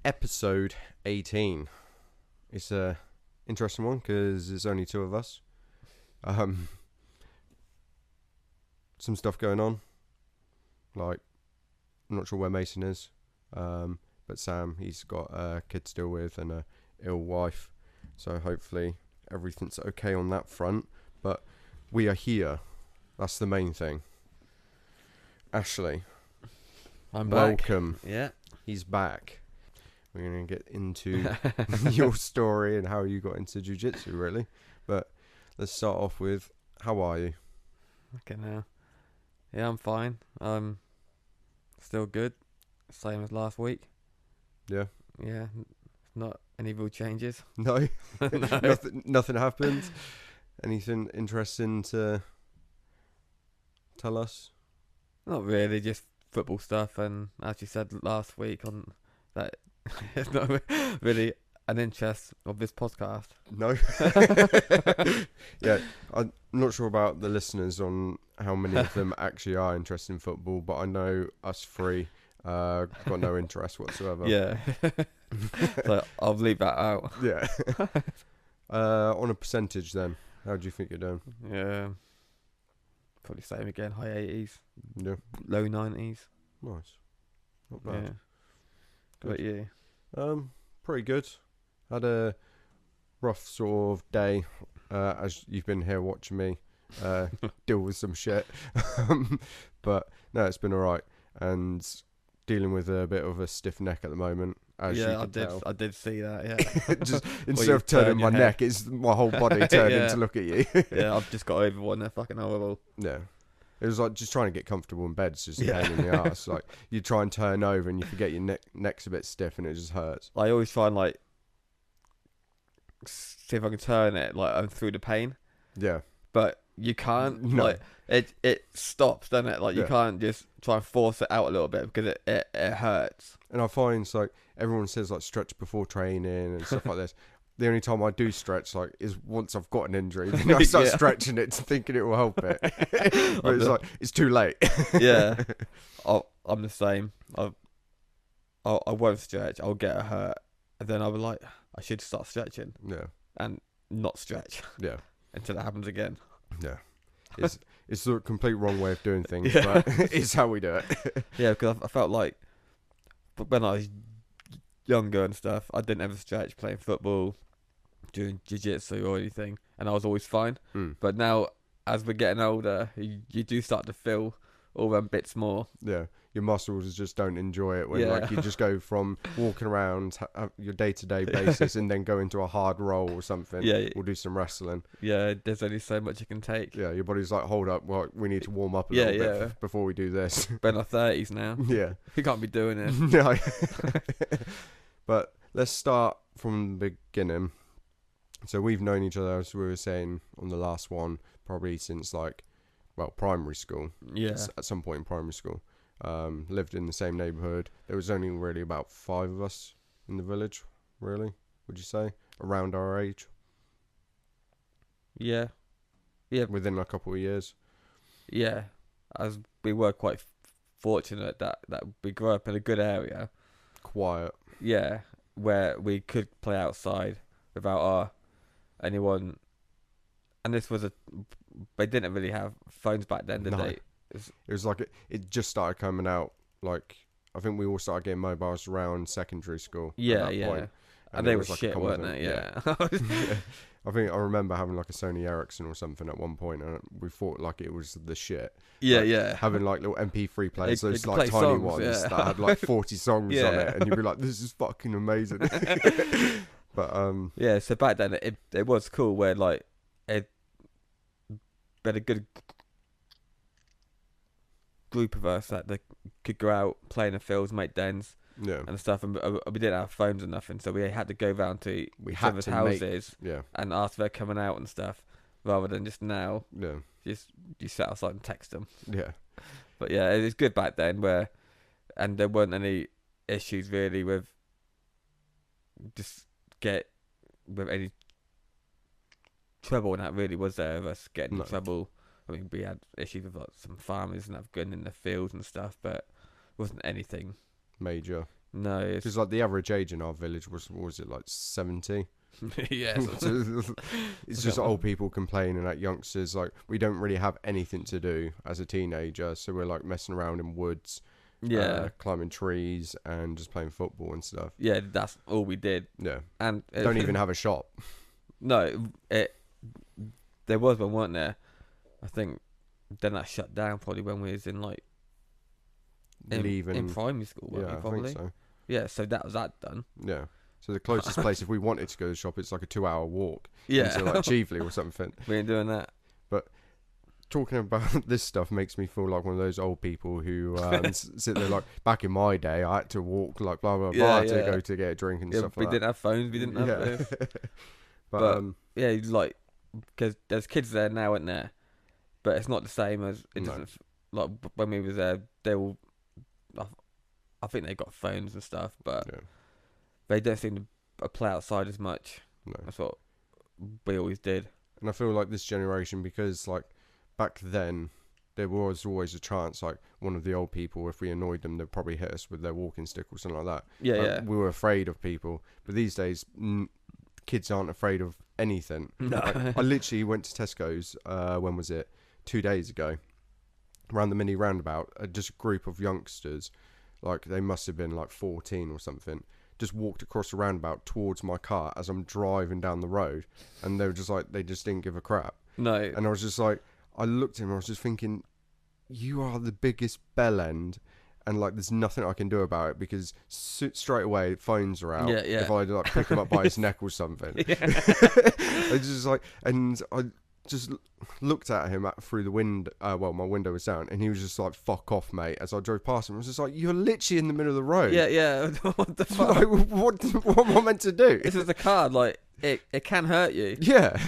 episode 18. It's a interesting one because there's only two of us. Some stuff going on. Like, I'm not sure where Mason is. But Sam, he's got a kid to deal with and a ill wife. So hopefully everything's okay on that front. But we are here. That's the main thing. Ashley, I'm back. welcome. Yeah. He's back. We're going to get into your story and how you got into jiu-jitsu, really. But let's start off with, how are you? Okay, now. Yeah, I'm fine. Still good. Same as last week. Yeah? Yeah. Not any real changes. No? No. Nothing happened? Anything interesting to tell us? Not really, just football stuff. And as you said last week on that, it's not really an interest of this podcast. No? Yeah, I'm not sure about the listeners on how many of them actually are interested in football, but I know us three got no interest whatsoever. Yeah. So I'll leave that out. Yeah. On a percentage then, how do you think you're doing? Yeah. Probably same again. High 80s, Yeah. low 90s. Nice. Not bad. Yeah. But you? Pretty good. Had a rough sort of day, as you've been here watching me deal with some shit. But no, it's been alright. And dealing with a bit of a stiff neck at the moment. As you can tell. I did see that. Yeah. Just instead of turning my neck, it's my whole body turning Yeah. to look at you. Yeah, I've just got over one. They're fucking horrible. Yeah. It was like just trying to get comfortable in bed. It's just a Yeah. pain in the ass. Like you try and turn over and you forget your neck's a bit stiff and it just hurts. I always try and like see if I can turn it like I'm through the pain, Yeah. but you can't. No. Like it stops, doesn't it? Like you Yeah. can't just try and force it out a little bit because it hurts. And I find it's like everyone says like stretch before training and stuff like this. The only time I do stretch like is once I've got an injury. Then I start Yeah. stretching it thinking it will help it. But it's like it's too late. Yeah, I'm the same. I won't stretch. I'll get hurt, and then I'll be like, I should start stretching Yeah. and not stretch Yeah. until it happens again. Yeah. It's the complete wrong way of doing things, Yeah. but it's how we do it. Yeah, because I felt like when I was younger and stuff, I didn't ever stretch playing football, doing jiu-jitsu or anything, and I was always fine. Mm. But now, as we're getting older, you do start to feel all them bits more. Yeah. Your muscles just don't enjoy it when Yeah. like you just go from walking around your day-to-day basis and then go into a hard roll or something. Yeah. We'll do some wrestling. Yeah, there's only so much you can take. Yeah, your body's like, hold up, well, we need to warm up a Yeah, little bit yeah. before we do this. We're in our 30s now. Yeah. We can't be doing it. No. But let's start from the beginning. So we've known each other, as we were saying on the last one, probably since primary school. Yeah. At some point in primary school. Lived in the same neighbourhood. There was only really about 5 of us in the village, really, would you say? Around our age. Yeah. Yeah. Within a couple of years. Yeah. As we were quite fortunate that we grew up in a good area. Quiet. Yeah. Where we could play outside without anyone. And this was they didn't really have phones back then, did No. they? It was like it just started coming out. Like I think we all started getting mobiles around secondary school. Yeah, at that yeah. point. And it they were was like a shit, common weren't thing. they? Yeah. Yeah. I think I remember having like a Sony Ericsson or something at one point, and we thought like it was the shit. Yeah, Like, yeah. Having like little MP3 players, It those could like play tiny songs, ones yeah. that had like 40 songs on Yeah. it, and you'd be like, "This is fucking amazing." But Yeah, so back then it was cool where like it had a good group of us that they could go out, play in the fields, make dens yeah, and stuff, and we didn't have phones or nothing, so we had to go round to we each had other's to houses yeah, and ask if they're coming out and stuff, rather than just now yeah, just you sit outside and text them. yeah, But yeah, it was good back then and there weren't any issues really with any trouble and that really, was there, of us getting No. in trouble. I mean, we had issues with like some farmers and that gun in the fields and stuff, but it wasn't anything major. No, it's Because like the average age in our village was it like 70? yeah. It's just old people complaining at youngsters. Like, we don't really have anything to do as a teenager, so we're like messing around in woods, Yeah, climbing trees, and just playing football and stuff. yeah. That's all we did, Yeah, and don't even have a shop. no. There was one, weren't there? I think then that shut down probably when we was in like Leaving. in primary school, weren't Yeah, we, I probably? think so. Yeah, so that was that done. Yeah. So the closest place, if we wanted to go to the shop, it's like a 2-hour walk Yeah, into like Cheveley or something. we ain't doing that. Talking about this stuff makes me feel like one of those old people who sit there like, back in my day, I had to walk like blah blah blah, I had to go to get a drink and Yeah, stuff we like didn't have phones. We didn't have this. But Yeah, like because there's kids there now, isn't there? But it's not the same as it No. doesn't. Like when we was there, they all. I think they got phones and stuff, but yeah, they don't seem to play outside as much. no. That's what we always did. And I feel like this generation, because like back then there was always a chance like one of the old people, if we annoyed them, they'd probably hit us with their walking stick or something like that. Yeah, Like, yeah. we were afraid of people, but these days kids aren't afraid of anything. No. Like, I literally went to Tesco's, when was it, 2 days ago, around the mini roundabout, just a group of youngsters, like they must have been like 14 or something, just walked across the roundabout towards my car as I'm driving down the road, and they were just like, they just didn't give a crap. No. And I was just like, I looked at him, I was just thinking, you are the biggest bellend, and like there's nothing I can do about it, because straight away phones are out. Yeah, yeah. If I like pick him up by his neck or something. Yeah. I just like, and I just looked at him through the window. Well, my window was down, and he was just like, "Fuck off, mate." As I drove past him, I was just like, "You're literally in the middle of the road." Yeah, yeah. What the fuck? Like, what am I meant to do? This is a card. Like it can hurt you. Yeah,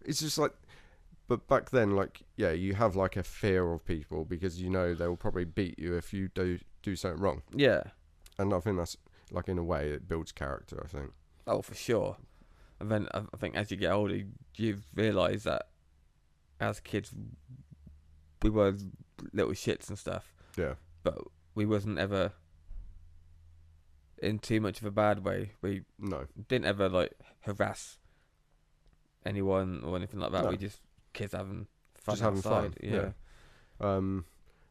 it's just like. But back then, like, yeah, you have like a fear of people, because you know they will probably beat you if you do something wrong. Yeah. And I think that's like, in a way, it builds character, I think. Oh, for sure. And then I think as you get older, you realise that as kids we were little shits and stuff, Yeah. but we wasn't ever in too much of a bad way. We No. didn't ever like harass anyone or anything like that. No. We just kids having fun Just having outside. fun. Yeah.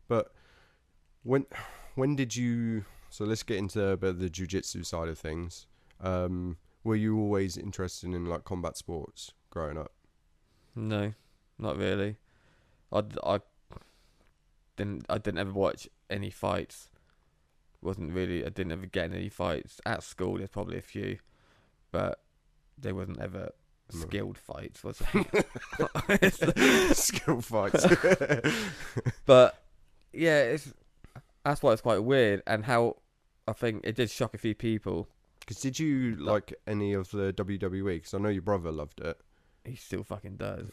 But when did you? So let's get into a bit of the jiu-jitsu side of things. Were you always interested in like combat sports growing up? No, not really. I didn't ever watch any fights. I didn't ever get in any fights at school. There's probably a few, but they wasn't ever skilled fights, was it? Skill fights. But yeah, that's why it's quite weird, and how I think it did shock a few people. Because did you like any of the WWE? Because I know your brother loved it. He still fucking does.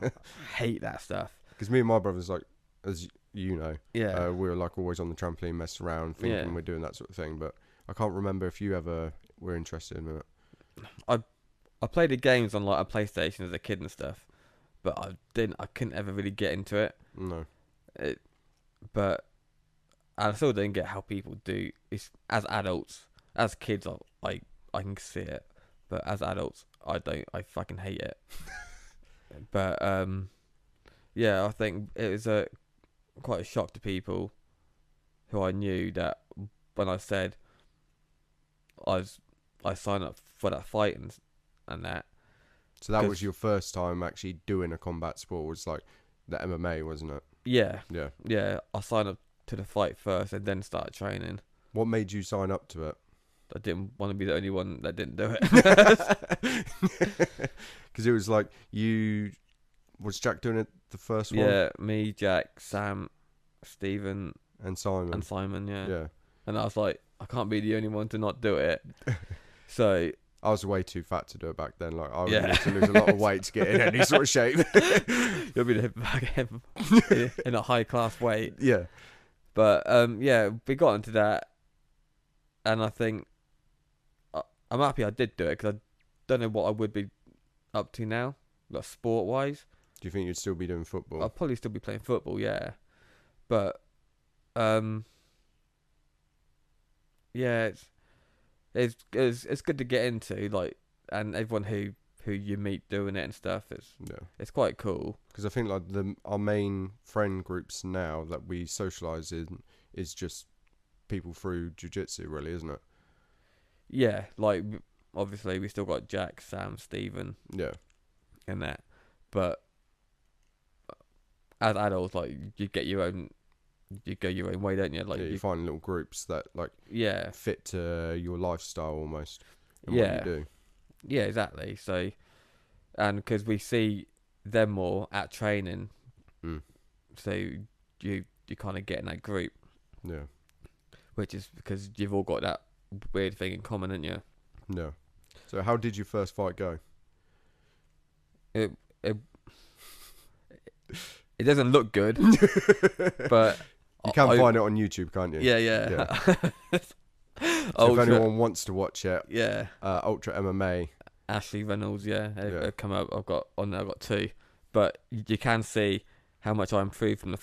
I hate that stuff. Because me and my brother's like, as you know, Yeah. we were like always on the trampoline, messing around, thinking we're doing that sort of thing. But I can't remember if you ever were interested in it. I played the games on like a PlayStation as a kid and stuff, but I couldn't ever really get into it. No. But I still don't get how people do. It's as adults, as kids, I can see it, but as adults, I don't. I fucking hate it. But yeah, I think it was quite a shock to people who I knew, that when I said I signed up for that fight and that. So that was your first time actually doing a combat sport, was like the MMA, wasn't it? Yeah. Yeah. Yeah, I signed up to the fight first and then started training. What made you sign up to it? I didn't want to be the only one that didn't do it. Because it was like, was Jack doing it the first one? Yeah, me, Jack, Sam, Stephen, And Simon. yeah. Yeah. And I was like, I can't be the only one to not do it. So I was way too fat to do it back then. Like, I would Yeah. need to lose a lot of weight to get in any sort of shape. you'll be in a high class weight. Yeah. But yeah, we got into that, and I think I'm happy I did do it, because I don't know what I would be up to now, like sport wise. Do you think you'd still be doing football? I'll probably still be playing football, yeah. But yeah, it's good to get into, like, and everyone who you meet doing it and stuff, Yeah. it's quite cool. Because I think like our main friend groups now that we socialise in is just people through jiu-jitsu, really, isn't it? Yeah, like obviously we still got Jack, Sam, Stephen, Yeah. and that, but as adults, like you go your own way, don't you? Like Yeah, you find little groups that like yeah, fit to your lifestyle almost and what you yeah, do. yeah, exactly. So, and because we see them more at training, Mm. so you kind of get in that group, Yeah. which is because you've all got that weird thing in common, don't you? Yeah. So how did your first fight go? It it it doesn't look good, but You can find it on YouTube, can't you? yeah, yeah. So if anyone wants to watch it, yeah, Ultra MMA. Ashley Reynolds, yeah, Yeah. have come up. I've got two, but you can see how much I improved from the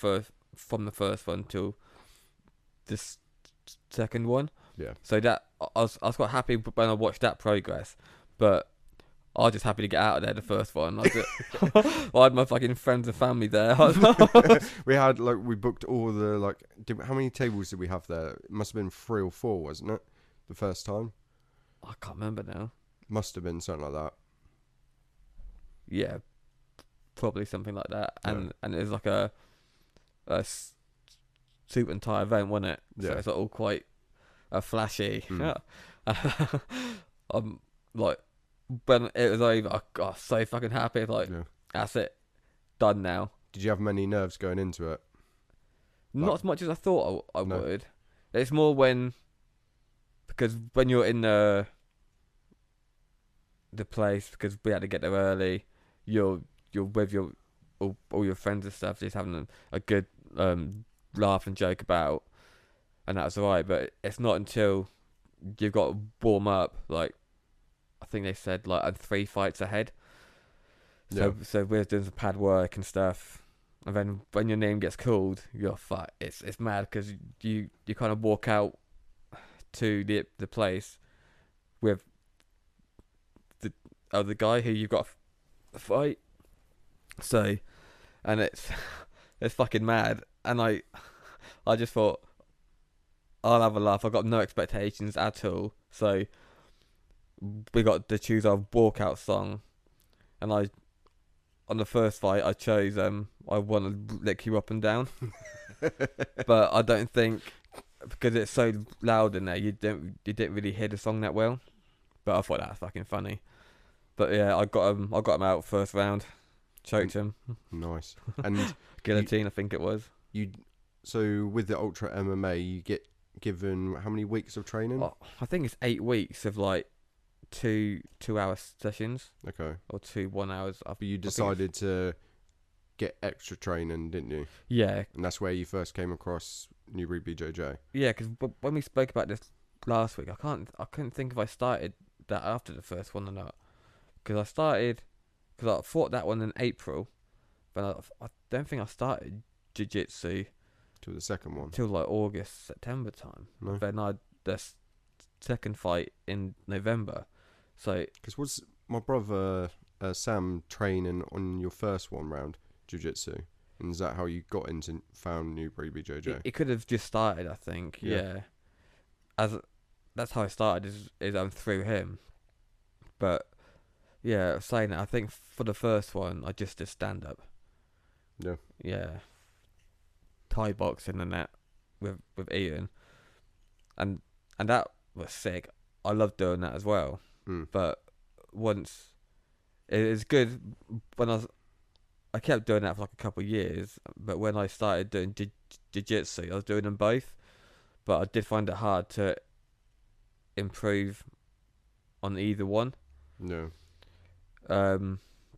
first one till this second one. Yeah. So that I was quite happy when I watched that progress, but I was just happy to get out of there. The first one, I had my fucking friends and family there. We booked all the how many tables did we have there? It must have been 3 or 4, wasn't it? The first time. I can't remember now. Must have been something like that. Yeah, probably something like that. Yeah. And it was like a suit and tie event, wasn't it? So Yeah. it's all quite flashy. Mm. I'm like, when it was over, I got so fucking happy. Like, Yeah. that's it, done now. Did you have many nerves going into it? Not as much as I thought I No. would. It's more because when you're in the place, because we had to get there early, you're with your all your friends and stuff, just having a good laugh and joke about, and that's alright. But it's not until you've got to warm up, like I think they said, like 3 fights ahead. So we're doing some pad work and stuff, and then when your name gets called, you're fuck. It's mad because you kind of walk out to the place with the other guy who you've got to fight. So, and it's it's fucking mad, and I just thought I'll have a laugh. I got no expectations at all, so we got to choose our walkout song, and on the first fight I chose I want to lick you up and down, but I don't think because it's so loud in there you didn't really hear the song that well, but I thought that was fucking funny. But yeah, I got him out first round, choked him. Nice. And guillotine, I think it was. So with the Ultra MMA, you get given how many weeks of training? Oh, I think it's 8 weeks of like 2-hour sessions. Okay. Or 2 1 hours. But you decided to get extra training, didn't you? Yeah. And that's where you first came across Newbury BJJ. Yeah, because when we spoke about this last week, I couldn't think if I started that after the first one or not. Because I fought that one in April, but I don't think I started jiu-jitsu To the second one. till like August, September time. No. Then I had the second fight in November. So Because was my brother Sam training on your first one round jiu-jitsu? And is that how you found Newbury BJJ? it could have just started, I think. Yeah. That's how I started is through him. But yeah, saying that, I think for the first one I just did stand up. Yeah. Yeah. Thai boxing and that with Ian. And that was sick. I loved doing that as well. Mm. But once it is good when I kept doing that for like a couple of years, but when I started doing jiu-jitsu, I was doing them both, but I did find it hard to improve on either one. No.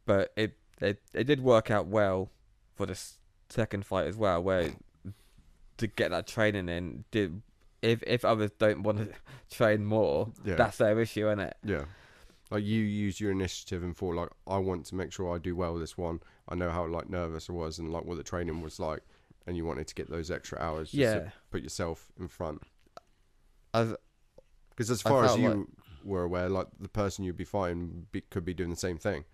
But it did work out well for the second fight as well, where to get that training in. If others don't want to train more, Yeah. that's their issue, isn't it? Yeah. Like you use your initiative and thought like, I want to make sure I do well this one. I know how like nervous I was and like what the training was like, and you wanted to get those extra hours just to put yourself in front. As Because as I far as felt like, you were aware, like the person you'd be fighting could be doing the same thing,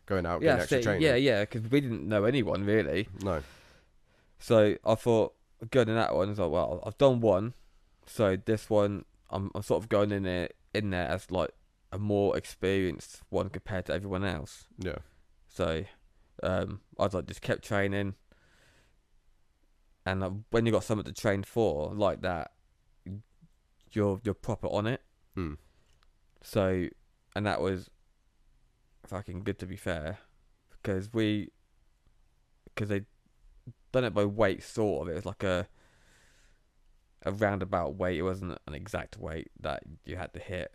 going out yeah, getting extra training. yeah, because we didn't know anyone really. No. So I thought going in that one, I was like, well, I've done one, so this one I'm sort of going in there as like a more experienced one compared to everyone else. Yeah. So I was like, just kept training, and when you got something to train for like that, you're proper on it. Hmm. So, and that was fucking good, to be fair, because they done it by weight, sort of. It was like a roundabout weight. It wasn't an exact weight that you had to hit.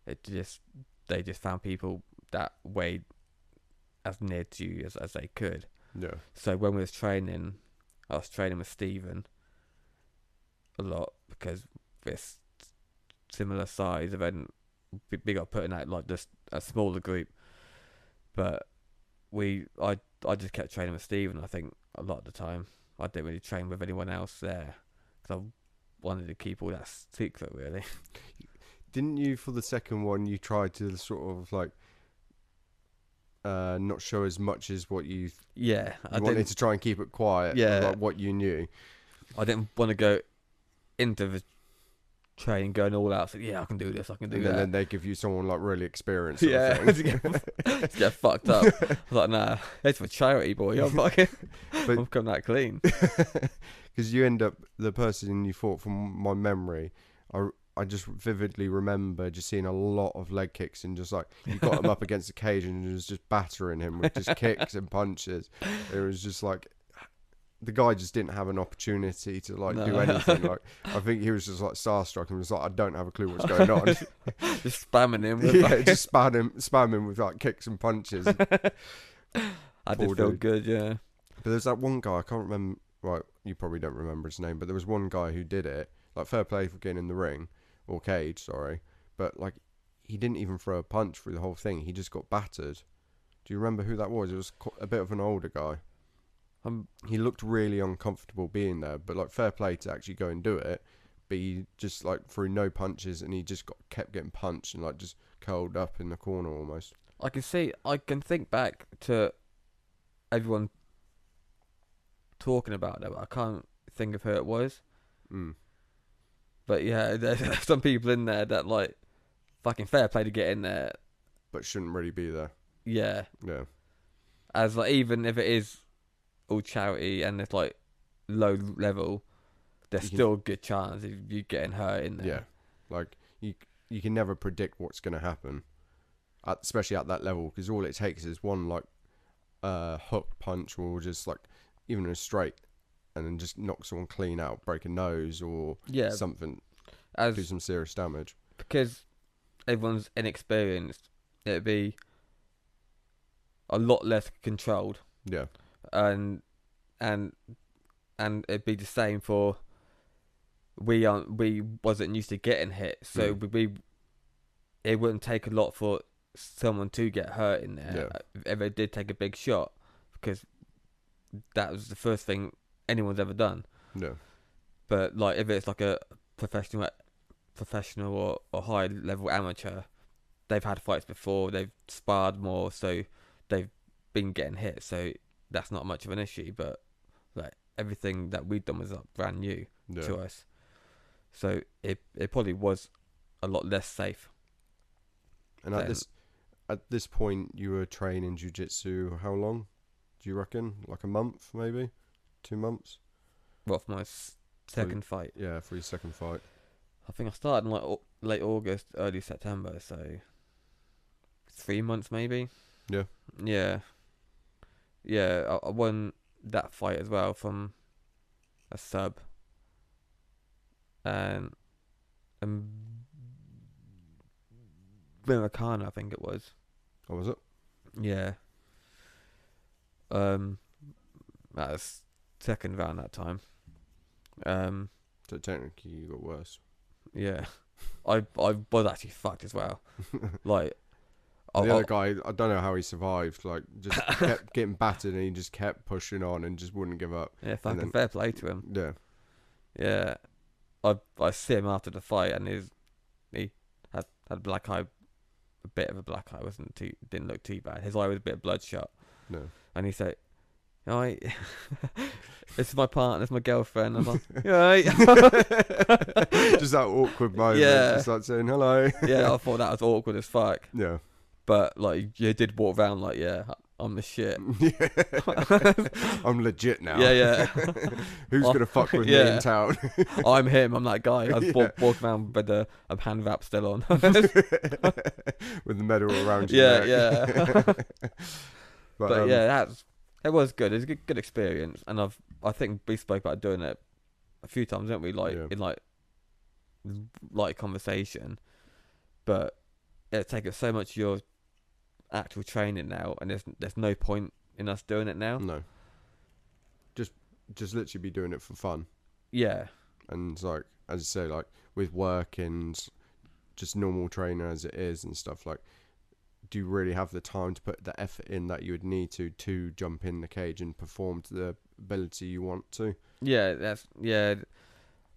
They just found people that weighed as near to you as they could. Yeah. So when we was training, I was training with Stephen a lot because this similar size, and then we got put in that like just a smaller group. But I just kept training with Stephen. I think a lot of the time I didn't really train with anyone else there because I wanted to keep all that secret, really. Didn't you, for the second one, you tried to sort of like not show as much as what you Yeah, I wanted to try and keep it quiet. Yeah. Like what you knew. I didn't want to go into the training going all out. So yeah, I can do this. I can do And that. then they give you someone like really experienced. Yeah, Sort of to thing. get fucked up. I was like, nah, it's for charity, boy. I'm fucking, But- I'm coming that clean. Because you end up, the person you fought, from my memory, I just vividly remember just seeing a lot of leg kicks, and just like you got him up against the cage and it was just battering him with just kicks and punches. It was just like the guy just didn't have an opportunity to like do No. anything. Like I think he was just like starstruck and was like, I don't have a clue what's going on. Just spamming him. With Yeah, like, just spam him with like kicks and punches. I Poor did feel dude. good, yeah. But there's that one guy, I can't remember, right, you probably don't remember his name, but there was one guy who did it, like fair play for getting in the ring, or cage, sorry, but like he didn't even throw a punch through the whole thing, he just got battered. Do you remember who that was? It was a bit of an older guy. He looked really uncomfortable being there, but like fair play to actually go and do it, but he just like threw no punches and he just kept getting punched and like just curled up in the corner almost. I can think back to everyone talking about that, but I can't think of who it was. Mm. But yeah, there's some people in there that like fucking fair play to get in there. But shouldn't really be there. Yeah, Yeah. as like even if it is all charity and it's like low level, there's still a good chance of you getting hurt in there. Yeah, like you can never predict what's going to happen, especially at that level, because all it takes is one like hook punch, or just like even a straight, and then just knock someone clean out, break a nose or something, do some serious damage. Because everyone's inexperienced, it'd be a lot less controlled. Yeah, and it'd be the same for we wasn't used to getting hit, so it wouldn't take a lot for someone to get hurt in there if they did take a big shot, because that was the first thing anyone's ever done. Yeah. But like if it's like a professional or high level amateur, they've had fights before, they've sparred more, so they've been getting hit, so that's not much of an issue. But like everything that we've done was like brand new to us, so it probably was a lot less safe. And at this point, you were training jiu-jitsu how long? Do you reckon? Like a month, maybe? 2 months? What, for my second fight? Yeah, for your second fight. I think I started in like late August, early September, so 3 months maybe. Yeah. Yeah, I won that fight as well from a sub. And Vimakana, I think it was. Oh, was it? Yeah. That was second round that time. So technically you got worse. Yeah. I was actually fucked as well. Like The other guy, I don't know how he survived. Like, just kept getting battered, and he just kept pushing on and just wouldn't give up. Yeah, fucking fair play to him. Yeah. Yeah. I see him after the fight, and he had black eye, a bit of a black eye. Didn't look too bad. His eye was a bit bloodshot. No. And he said, "Right, this is my partner, this is my girlfriend." I was like, "Right." Just that awkward moment. Yeah. Just like saying hello. Yeah, I thought that was awkward as fuck. Yeah. But like, you did walk around like, yeah, I'm the shit. I'm legit now. Yeah. Who's gonna fuck with me in town? I'm him. I'm that guy. I was Yeah. walking around with a hand wrap still on. With the medal around your neck. Yeah. But yeah, it was good. It was a good experience, and I think we spoke about doing it a few times, didn't we? Like in like conversation, but it takes up so much of your actual training now, and there's no point in us doing it now. No. Just literally be doing it for fun. Yeah. And like, as you say, like with work and just normal training as it is and stuff, like, do you really have the time to put the effort in that you would need to jump in the cage and perform to the ability you want to? Yeah,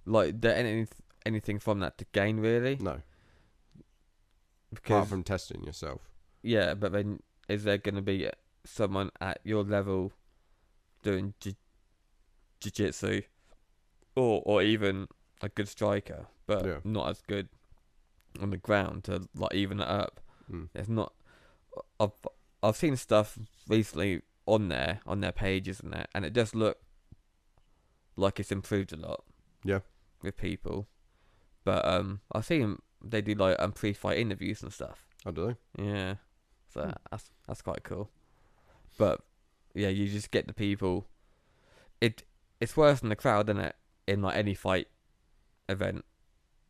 like there anything from that to gain, really? No. Because, apart from testing yourself. Yeah, but then is there going to be someone at your level doing jiu-jitsu or even a good striker, but not as good on the ground to like even it up? It's not. I've seen stuff recently on their pages and that, and it does look like it's improved a lot. Yeah. With people, but I've seen they do like pre-fight interviews and stuff. Oh, do they? Yeah, so that's quite cool. But yeah, you just get the people. It's worse than the crowd, isn't it? In like any fight event.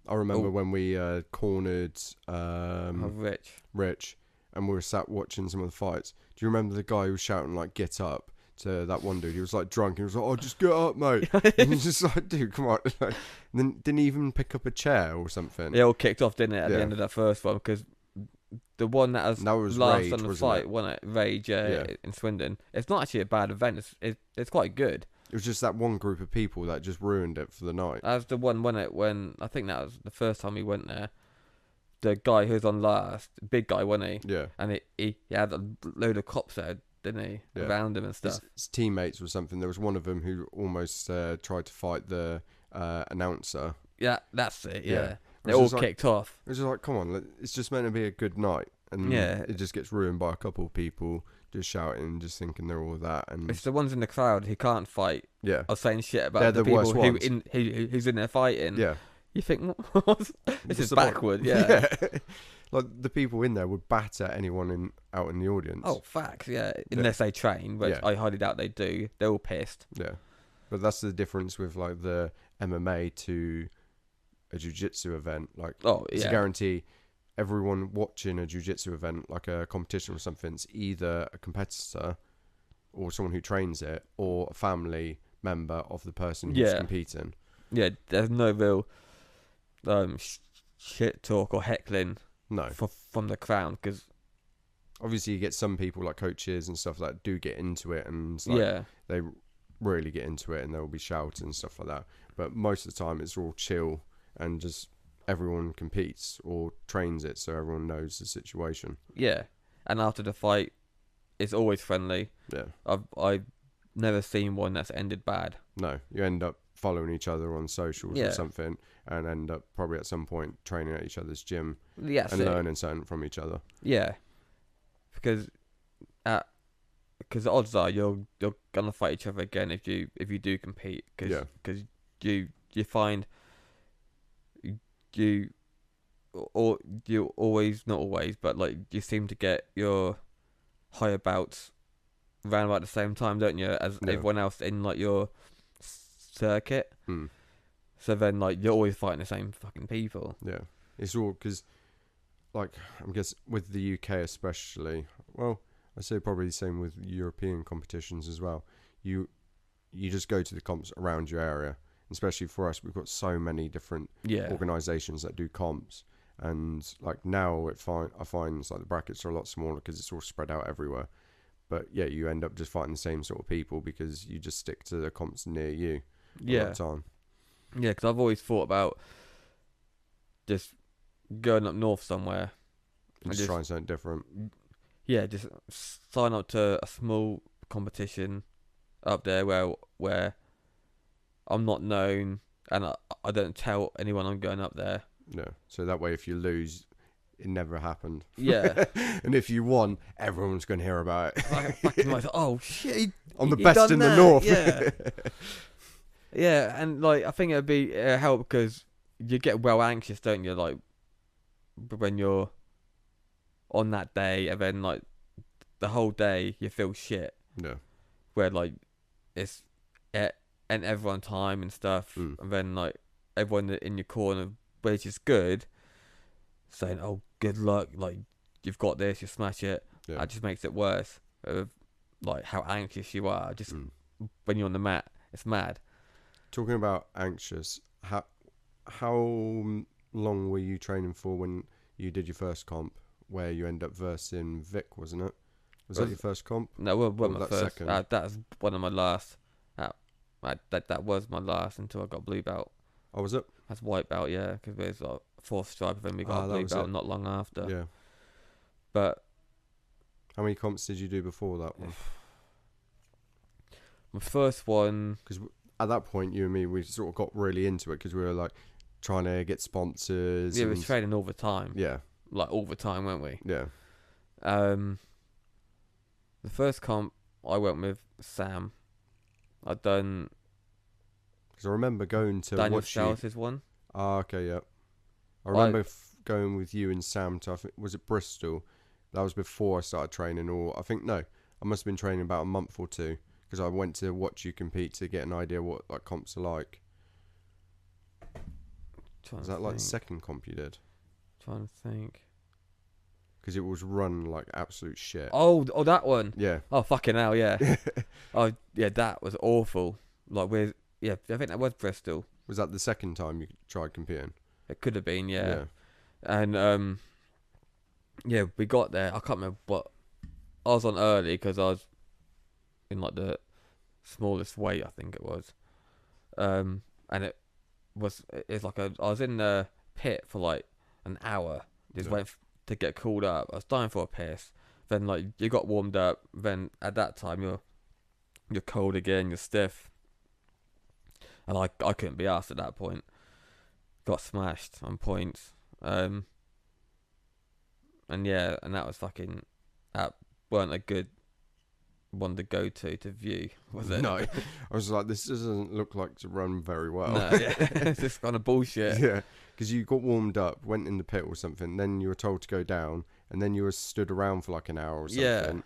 I remember when we cornered Rich, and we were sat watching some of the fights. Do you remember the guy who was shouting like "Get up" to that one dude? He was like drunk. He was like, "Oh, just get up, mate." And he's just like, "Dude, come on!" Like, and then didn't even pick up a chair or something. It all kicked off, didn't it, at the end of that first one? Because the one that was last Rage, on the fight, wasn't it? Rage, in Swindon. It's not actually a bad event. It's quite good. It was just that one group of people that just ruined it for the night. That was the one, wasn't it? When I think that was the first time we went there. The guy who was on last, big guy, wasn't he? Yeah. And he had a load of cops there, didn't he? Yeah. Around him and stuff. His teammates or something. There was one of them who almost tried to fight the announcer. Yeah, that's it. Yeah. It It all kicked off. It was just like, come on, it's just meant to be a good night. And it just gets ruined by a couple of people just shouting and just thinking they're all that. And it's the ones in the crowd who can't fight. Yeah. Or saying shit about They're the the people worst who's in there fighting. Yeah. You think, this is backward, yeah. Like, the people in there would batter anyone out in the audience. Oh, facts, yeah. Unless they train, which I highly doubt they do. They're all pissed. Yeah. But that's the difference with, like, the MMA to a jiu-jitsu event. Like, it's a guarantee everyone watching a jiu-jitsu event, like a competition or something, it's either a competitor or someone who trains it or a family member of the person who's competing. Yeah, there's no real shit talk or heckling from the crowd, because obviously you get some people like coaches and stuff that do get into it, and they really get into it and they'll be shouting and stuff like that, but most of the time it's all chill and just everyone competes or trains it so everyone knows the situation. And after the fight it's always friendly. I've never seen one that's ended bad. No, you end up following each other on socials or something, and end up probably at some point training at each other's gym and learning something from each other. Because the odds are you're gonna fight each other again if you do compete. Because you find you always, not always, but like you seem to get your higher bouts around about the same time, don't you, as everyone else in like your circuit. So then like you're always fighting the same fucking people. It's all because, like, I guess with the UK especially, well, I say probably the same with European competitions as well. You just go to the comps around your area, especially for us. We've got so many different organisations that do comps, and like now I find it's like the brackets are a lot smaller because it's all spread out everywhere. But you end up just fighting the same sort of people because you just stick to the comps near you all the time. Because I've always thought about just going up north somewhere. And just trying something different. Yeah, just sign up to a small competition up there where I'm not known and I don't tell anyone I'm going up there. No. So that way, if you lose, it never happened. Yeah. And if you won, everyone's going to hear about it. I fucking like, oh shit, I'm the best in the north. Yeah. Yeah, and like I think it'd be help because you get well anxious, don't you? Like when you're on that day, and then like the whole day you feel shit. Yeah. Where like it's and everyone time and stuff, and then like everyone in your corner, which is good, saying, "Oh, good luck! Like you've got this, you smash it." Yeah. That just makes it worse. Of like how anxious you are, just when you're on the mat, it's mad. Talking about anxious, how long were you training for when you did your first comp, where you end up versing Vic, wasn't it? Was that your first comp? No, it wasn't my first. Second? That was one of my last. That was my last until I got blue belt. Oh, was it? That's white belt, yeah, because there's like fourth stripe, and then we got a blue belt not long after. Yeah. But how many comps did you do before that one? My first one, because at that point, you and me, we sort of got really into it because we were like trying to get sponsors. Yeah, we were training all the time. Yeah. Like all the time, weren't we? Yeah. The first comp I went with Sam. I'd done. Because I remember going to Daniel watch Strauss's one. Ah, okay, yeah. I remember going with you and Sam to, I think, was it Bristol? That was before I started training, or I think, no, I must have been training about a month or two, because I went to watch you compete to get an idea what like comps are like. Was that like the second comp you did? Trying to think. Because it was run like absolute shit. Oh, that one. Yeah. Oh, fucking hell, yeah. Oh, yeah, that was awful. Like, I think that was Bristol. Was that the second time you tried competing? It could have been, yeah. And, yeah, we got there. I can't remember what. I was on early because I was in, like, the smallest weight, I think it was. And it's like I was in the pit for, like, an hour. Just waiting to get called up. I was dying for a piss. Then like you got warmed up. Then at that time you're cold again. You're stiff. And I couldn't be asked at that point. Got smashed on points. And yeah, and that was fucking. That weren't a good one to go to view, was it? No. I was like, this doesn't look like to run very well. No, yeah. It's just kind of bullshit. Yeah. Because you got warmed up, went in the pit or something, then you were told to go down, and then you were stood around for like an hour or something. Yeah.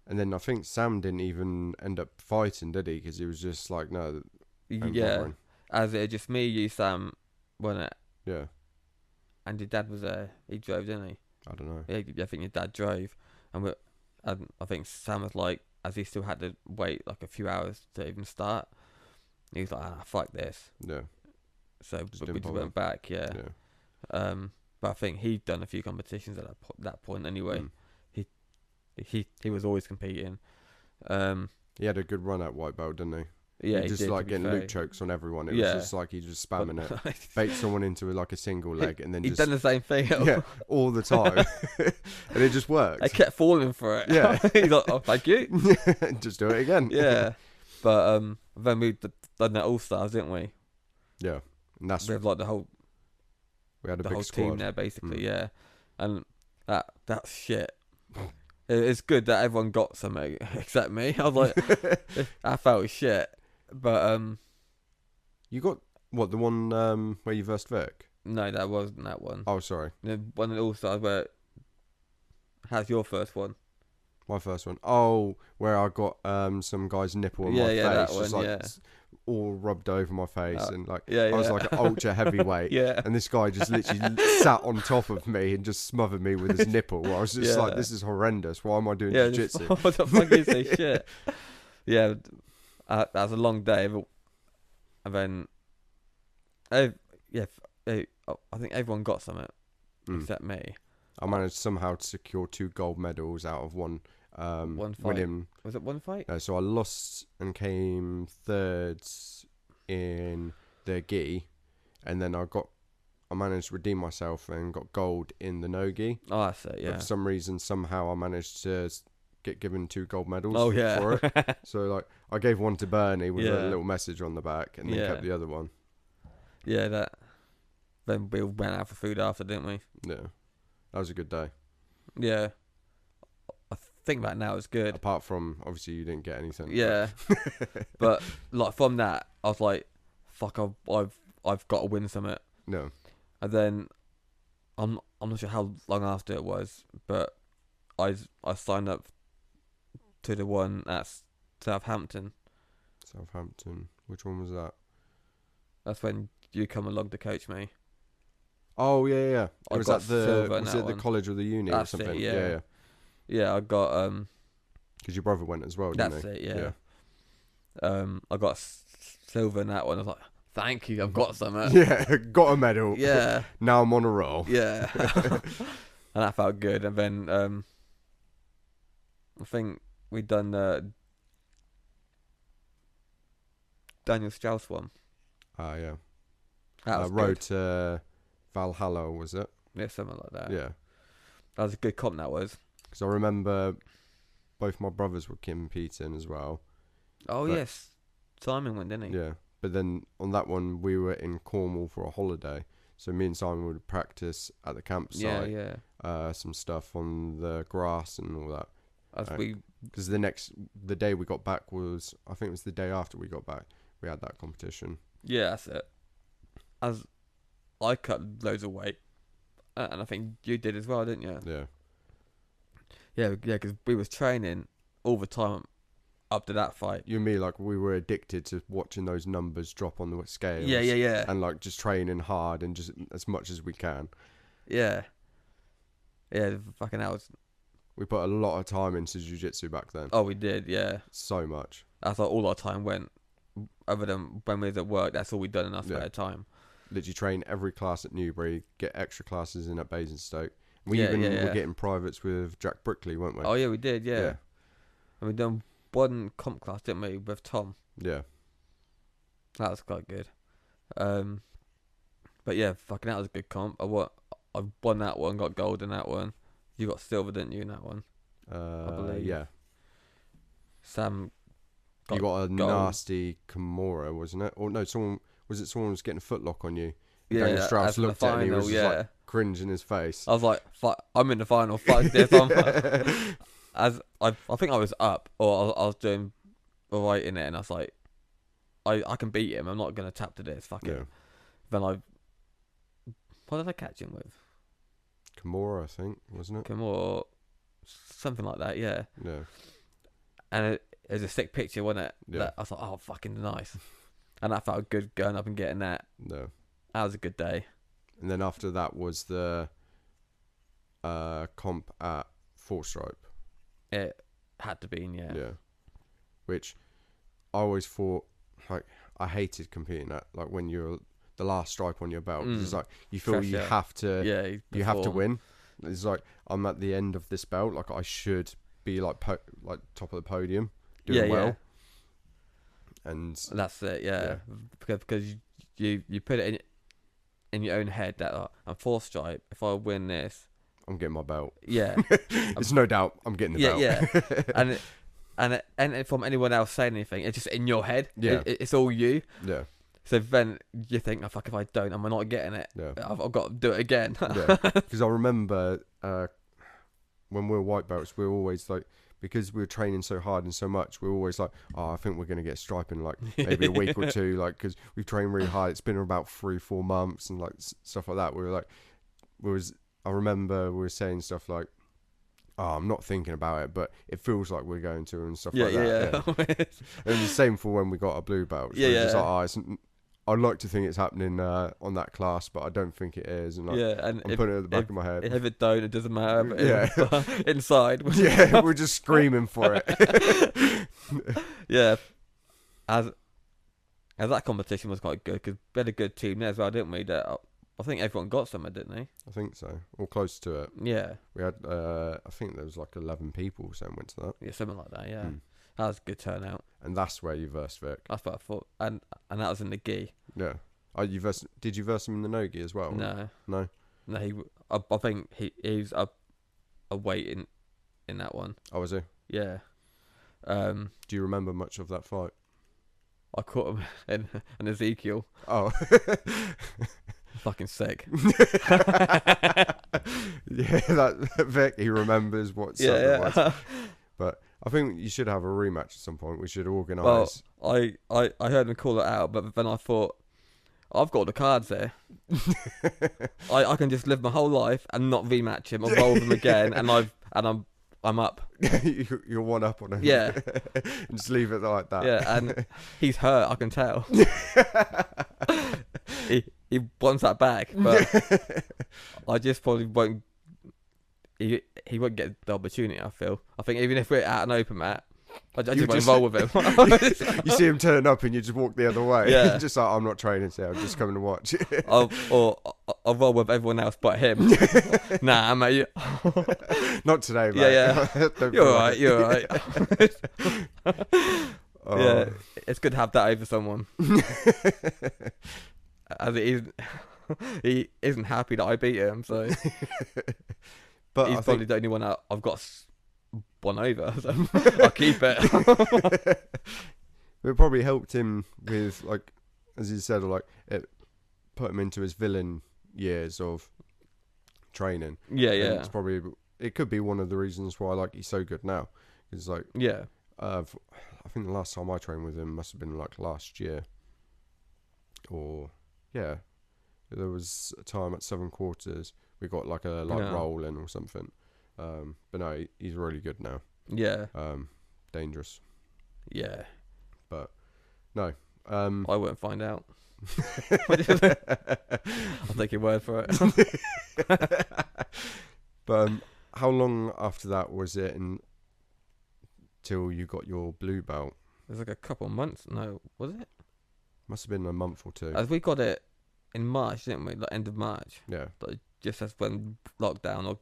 And then I think Sam didn't even end up fighting, did he? Because he was just like, no. Yeah. As it just me, you, Sam, wasn't it? Yeah. And your dad was there. He drove, didn't he? I don't know. Yeah, I think your dad drove. And I think Sam was like, as he still had to wait like a few hours to even start, he was like, fuck this. Yeah. So we just went back, yeah. But I think he'd done a few competitions at that point anyway. He was always competing. He had a good run at white belt, didn't he? Yeah, he just did, like getting loop chokes on everyone. It was just like he just spamming it, bait someone into like a single leg, and then he'd done the same thing. Yeah, all the time, and it just worked. I kept falling for it. Yeah, he's like, "Oh, thank you." Just do it again. Yeah, but then we done that All Stars, didn't we? Yeah, and that's we have like the whole. We had a the big whole squad. team there, basically. Yeah, and that's shit. It's good that everyone got something except me. I was like, I felt shit. But you got what, the one where you versed Vic? No, that wasn't that one. Oh, sorry. The one that All Stars where. How's your first one? My first one. Oh, where I got some guy's nipple on my face, that one, just like all rubbed over my face, and like I was like an ultra heavyweight, and this guy just literally sat on top of me and just smothered me with his nipple. I was just like, this is horrendous. Why am I doing jiu-jitsu? What the fuck is this shit? Yeah, that was a long day, and then I think everyone got something except me. I managed somehow to secure 2 gold medals out of one fight. winning. Was it one fight? No, so I lost and came third in the gi, and then I got I managed to redeem myself and got gold in the no-gi. Oh, that's it. But Yeah. for some reason, somehow I managed to get given 2 gold medals Oh yeah. for it. So like I gave one to Bernie with a Yeah. little message on the back, and then Yeah. kept the other one. Yeah. That. Then we all went out for food after, didn't we? Yeah, that was a good day. Yeah. I think that now is good. Apart from obviously you didn't get anything. Yeah. But like from that, I was like, "Fuck! I've got to win something." No. And then I'm not sure how long after it was, but I signed up to the one at Southampton. Southampton. Which one was that? That's when you come along to coach me. Oh yeah. I Was got that the silver in was that it the one. college or the uni or That's it, something? yeah. Yeah, I got Because your brother went as well, didn't that's he? it, yeah. I got silver in that one. I was like, thank you, I've got something. Yeah, got a medal. Yeah, Now I'm on a roll. yeah. And that felt good. And then I think we done Daniel Strauss one. Yeah. That was Road good. to Valhalla, was it? Yeah, something like that. Yeah. That was a good comp. That was. Because I remember both my brothers were competing as well. Oh But- yes, Simon went, didn't he? Yeah. But then on that one, we were in Cornwall for a holiday. So me and Simon would practice at the campsite. Yeah. Some stuff on the grass and all that. As Right. we Because the day we got back was, I think it was the day after we got back, we had that competition. Yeah, that's it. As I cut loads of weight, and I think you did as well, didn't you? Yeah. Yeah, because we was training all the time up to that fight. You and me, like, we were addicted to watching those numbers drop on the scales. Yeah. And, like, just training hard and just as much as we can. Yeah, fucking hell. We put a lot of time into jiu-jitsu back then. Oh, we did, yeah. So much. That's like all our time went. Other than when we was at work, that's all we done in our Yeah. spare time. Literally train every class at Newbury, get extra classes in at Basingstoke. We Yeah, even yeah. were getting privates with Jack Brickley, weren't we? Oh yeah, we did, yeah. Yeah. And we done one comp class, didn't we, with Tom? Yeah. That was quite good. But yeah, fucking that was a good comp. I won that one, got gold in that one. You got silver, didn't you, in that one? believe. Yeah. Sam You got a gold. nasty Kimura, wasn't it? Or no, someone was getting a footlock on you. Yeah, Daniel Strauss as in the looked at it and he final, was just like cringing his face. I was like, fuck, I'm in the final. Fuck this. I think I was up, or I was doing alright in it, and I was like, I can beat him. I'm not gonna tap to this. Fuck Yeah. it. Then what did I catch him with? Kimura, I think, wasn't it? Come or something like that. Yeah. Yeah. And it was a sick picture, wasn't it? Yeah. That I was like, oh, fucking nice. And that felt good going up and getting that. No. That was a good day. And then after that was the comp at Four Stripe. It had to be, yeah. Yeah. Which I always thought, like, I hated competing at, like, when you're the last stripe on your belt. 'Cause it's like, you feel you Pressure. have to, Yeah, you have to perform. win. It's like, I'm at the end of this belt, like, I should be, like, top of the podium, doing well. And That's it, yeah. Because you put it in your own head that I'm four stripe. If I win this, I'm getting my belt. yeah, There's no doubt I'm getting the belt. yeah. And from anyone else saying anything, it's just in your head. Yeah. It's all you. Yeah. So then you think, oh fuck, if I don't, I'm not getting it. Yeah. I've got to do it again. Yeah. Because I remember when we were white belts, we were always like, because we were training so hard and so much, we were always like, oh, I think we're going to get stripe in like maybe a week or two, like, because we've trained really hard. It's been about 3-4 months and like stuff like that. We were like, I remember we were saying stuff like, oh, I'm not thinking about it, but it feels like we're going to and stuff like that. Yeah. And the same for when we got our blue belts. Yeah, Just like, I'd like to think it's happening on that class, but I don't think it is. And like, and I'm putting it at the back of my head. If it don't, it doesn't matter. But Yeah. inside. Yeah, we're just screaming for it. Yeah. As that competition was quite good because we had a good team there as well, didn't we? That I think everyone got something, didn't they? I think so, or close to it. Yeah. We had, I think there was like 11 people so went to that. Yeah, something like that. Yeah. That was a good turnout. And that's where you versed Vic. That's what I thought, and that was in the gi. Yeah. Oh, did you verse him in the nogi as well? No, No. no. I think he's a weight in that one. Oh, was he? Yeah. Do you remember much of that fight? I caught him in Ezekiel. Oh. Fucking sick. Yeah, that Vic, he remembers what something Yeah, yeah. was. But I think you should have a rematch at some point. We should Well, organise. I heard him call it out, but then I thought, I've got the cards there. I can just live my whole life and not rematch him or roll him again, and I'm up. You're one up on him. Yeah. And just leave it like that. Yeah, and he's hurt. I can tell. He wants that back, but I just probably won't. He won't get the opportunity. I think even if we're at an open mat, I just won't roll with him. You see him turn up and you just walk the other way. Yeah. Just like, I'm not training today, I'm just coming to watch. I'll roll with everyone else but him. Nah, mate. Not today, mate. Yeah. You're alright. You're alright. Oh. Yeah, it's good to have that over someone. As it is, he isn't happy that I beat him, so But he's I probably think the only one I've got one over. So I'll keep it. it probably helped him with, like, as he said, like, it put him into his villain years of training. Yeah, And yeah, it could be one of the reasons why, like, he's so good now. Because, like, yeah, I think the last time I trained with him must have been like last year. Or yeah, there was a time at 7 quarters we got like a roll in or something. But no, he's really good now. yeah, Dangerous. yeah. But no, I won't find out. I'll take your word for it. But how long after that was it till you got your blue belt? It was like a couple of months. No, was it? Must have been a month or two. As we got it in March, didn't we? Like end of March. Yeah, Like, just as when lockdown or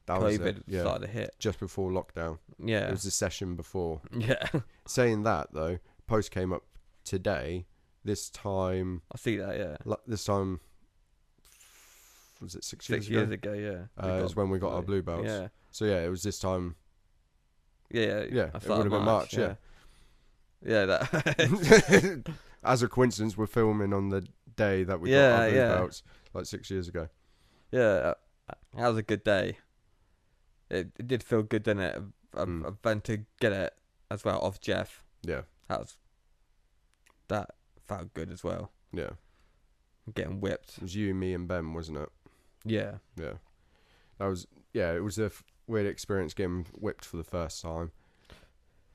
that was COVID it. Yeah, started to hit. just before lockdown. Yeah. It was the session before. Yeah. Saying that though, post came up today. This time, I see that. Yeah. this time, was it 6 years 6 ago? years ago. Yeah. Is when we got our blue belts. Yeah. So yeah, it was this time. Yeah. Yeah, I it started would have been March. Yeah. Yeah. That. As a coincidence, we're filming on the day that we got our blue Yeah. belts, like 6 years ago. Yeah. That was a good day. It did feel good, didn't it? Then to get it as well off Jeff. Yeah. That felt good as well. Yeah. Getting whipped. It was you, me, and Ben, wasn't it? Yeah. Yeah. That was. Yeah, it was a weird experience getting whipped for the first time.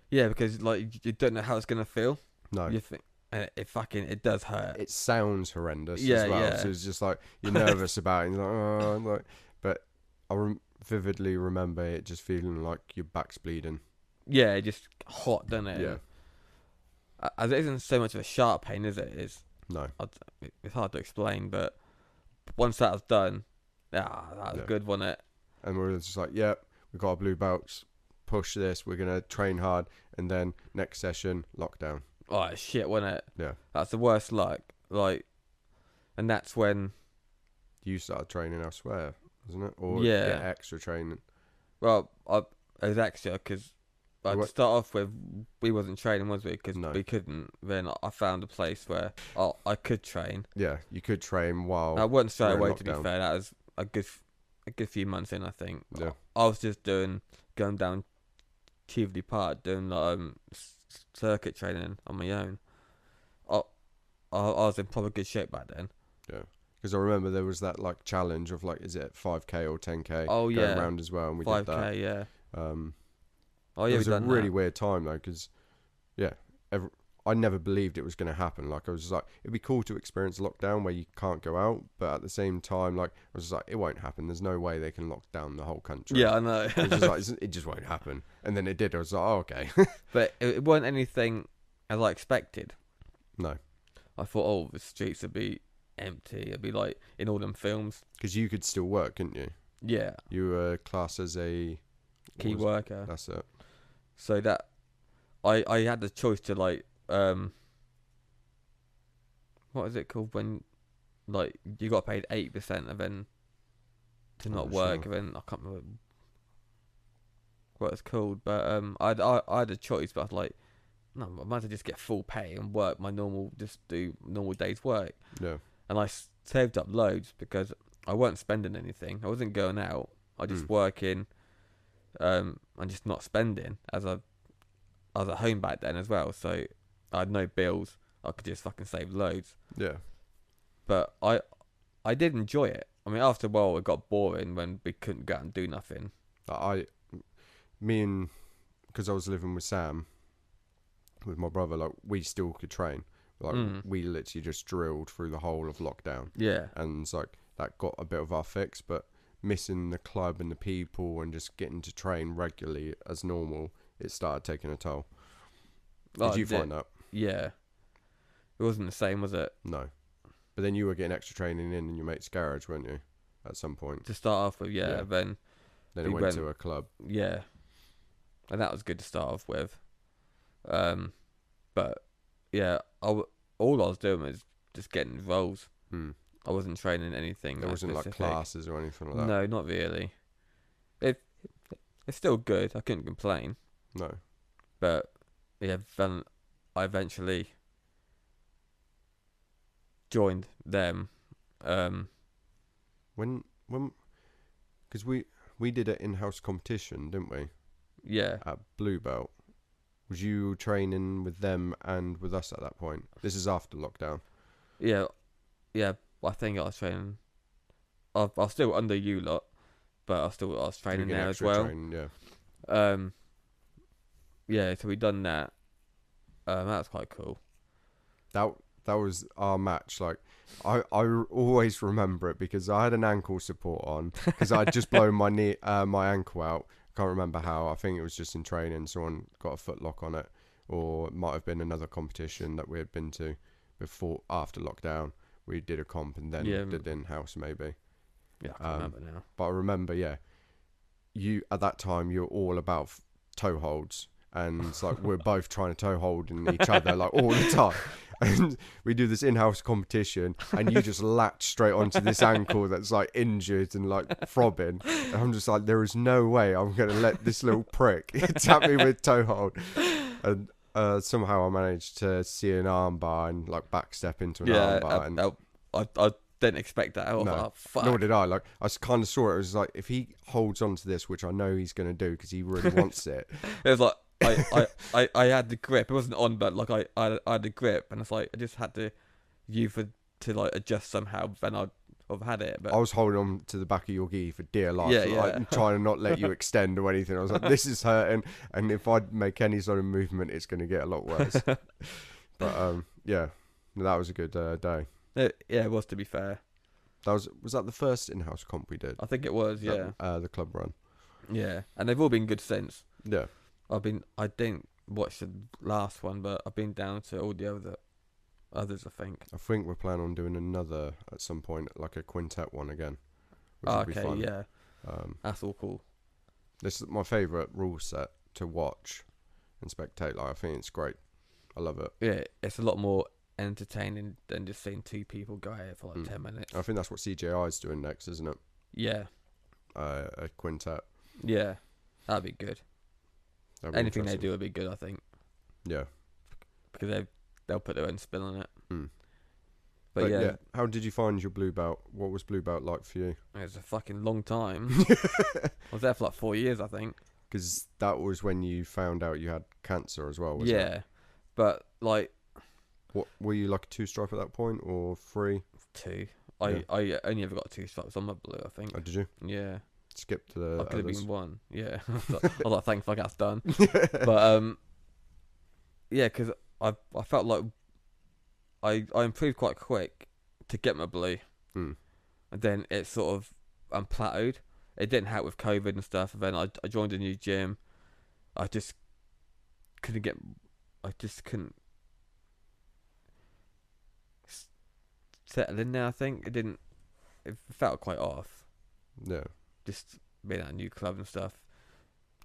Yeah, because like you don't know how it's gonna feel. No. You think, and it does hurt. It sounds horrendous Yeah, as well. yeah. So it's just like you're nervous about it. And you're like, but I vividly remember it just feeling like your back's bleeding. Yeah, just hot, doesn't it? Yeah. As it isn't so much of a sharp pain, is it? No. It's hard to explain, but once that was done, that was good, wasn't it? And we were just like, yeah, we got our blue belts. Push this. We're gonna train hard, and then next session lockdown. Oh shit, wasn't it? Yeah. That's the worst luck. Like, and that's when. You started training elsewhere, wasn't it? Or Yeah. get extra training. Well, it was extra because to start off with, we wasn't training, was we? Because we couldn't. Then I found a place where I could train. Yeah, you could train while. I wasn't straight we're in away. To be lockdown. fair, that was a good few months in, I think. Yeah. I was just going down Cheveley Park doing circuit training on my own. I was in probably good shape back then. Yeah. Because I remember there was that like challenge of like, is it 5k or 10k? Oh yeah. Going around as well, and we 5K, did that. yeah. Oh yeah, it was a really weird time though, because yeah, I never believed it was going to happen. Like I was just like, it'd be cool to experience lockdown where you can't go out, but at the same time, like I was just like, it won't happen. There's no way they can lock down the whole country. Yeah, I know. It was just like, it just won't happen. And then it did. I was like, oh okay. But it wasn't anything as I expected. No. I thought, oh, the streets would be empty. It'd be like in all them films. Because you could still work, couldn't you? Yeah. You were classed as a Key worker. That's it. So that I had the choice to like what is it called when like you got paid 80% and then to not work, and then I can't remember what it's called, but I had a choice, but I was like, no, I might as well just get full pay and work my normal, just do normal day's work. Yeah. And I saved up loads because I wasn't spending anything. I wasn't going out. I just working, and just not spending. As I was at home back then as well, so I had no bills. I could just fucking save loads. Yeah. But I did enjoy it. I mean, after a while, it got boring when we couldn't go out and do nothing. Because I was living with Sam, with my brother, like, we still could train. Like, we literally just drilled through the whole of lockdown. Yeah. And it's like, that got a bit of our fix, but missing the club and the people and just getting to train regularly as normal, it started taking a toll. Did you find that? Yeah. It wasn't the same, was it? No. But then you were getting extra training in your mate's garage, weren't you? At some point. To start off with, yeah. Then it went to a club. Yeah. And that was good to start off with. But yeah, all I was doing was just getting roles. I wasn't training anything. There wasn't specific. like classes or anything like that. No, not really. It's still good. I couldn't complain. No. But yeah, then I eventually joined them. When because we did an in-house competition, didn't we? Yeah. At Blue Belt. Was you training with them and with us at that point? This is after lockdown. Yeah. I think I was training. I was still under you lot, but I was training there as well. Training, yeah. Yeah. So we done that. That was quite cool. That was our match. Like, I always remember it because I had an ankle support on because I'd just blown my knee, my ankle out. Can't remember how. I think it was just in training. Someone got a foot lock on it, or it might have been another competition that we had been to after lockdown. We did a comp and then did in-house maybe. Yeah, I can't remember now. But I remember, you at that time you were all about toe holds, and it's like we're both trying to toe hold in each other like all the time. And we do this in-house competition, and you just latch straight onto this ankle that's like injured and like throbbing. And I'm just like, there is no way I'm going to let this little prick tap me with toe hold. And somehow I managed to see an armbar and like backstep into an armbar. And I didn't expect that. No, like, fuck. Nor did I. Like, I kind of saw it. It was like, if he holds on to this, which I know he's going to do because he really wants it. It was like, I had the grip. It wasn't on, but like I had the grip, and it's like I just had to to like adjust somehow. Then I've had it. But I was holding on to the back of your gi for dear life, like, trying to not let you extend or anything. I was like, this is hurting, and if I make any sort of movement, it's going to get a lot worse. But that was a good day. It was, to be fair. Was that the first in-house comp we did? I think it was. Yeah. The club run. Yeah, and they've all been good since. Yeah. I didn't watch the last one, but I've been down to all the others, I think. I think we're planning on doing another at some point, like a quintet one again. Which would be okay, fun. Yeah. That's all cool. This is my favourite rule set to watch and spectate. Like, I think it's great. I love it. Yeah, it's a lot more entertaining than just seeing two people go at it for like 10 minutes. I think that's what CJI is doing next, isn't it? Yeah. A quintet. Yeah, that'd be good. Anything they do would be good, I think. Yeah. Because they'll put their own spin on it. But yeah, how did you find your blue belt? What was blue belt like for you? It was a fucking long time. I was there for like 4 years, I think. Because that was when you found out you had cancer as well, wasn't it? Yeah, but like... What were you, like a 2-stripe at that point, or 3? 2. I only ever got 2 stripes on my blue, I think. Oh, did you? Yeah. Skipped the I could have others. been 1. Yeah. I was like, thank fuck that's done. But yeah, because I felt like I improved quite quick to get my blue, and then it sort of plateaued. It didn't help with COVID and stuff. And then I joined a new gym. I just couldn't settle in there. I think it felt quite off. Yeah. Just being at a new club and stuff.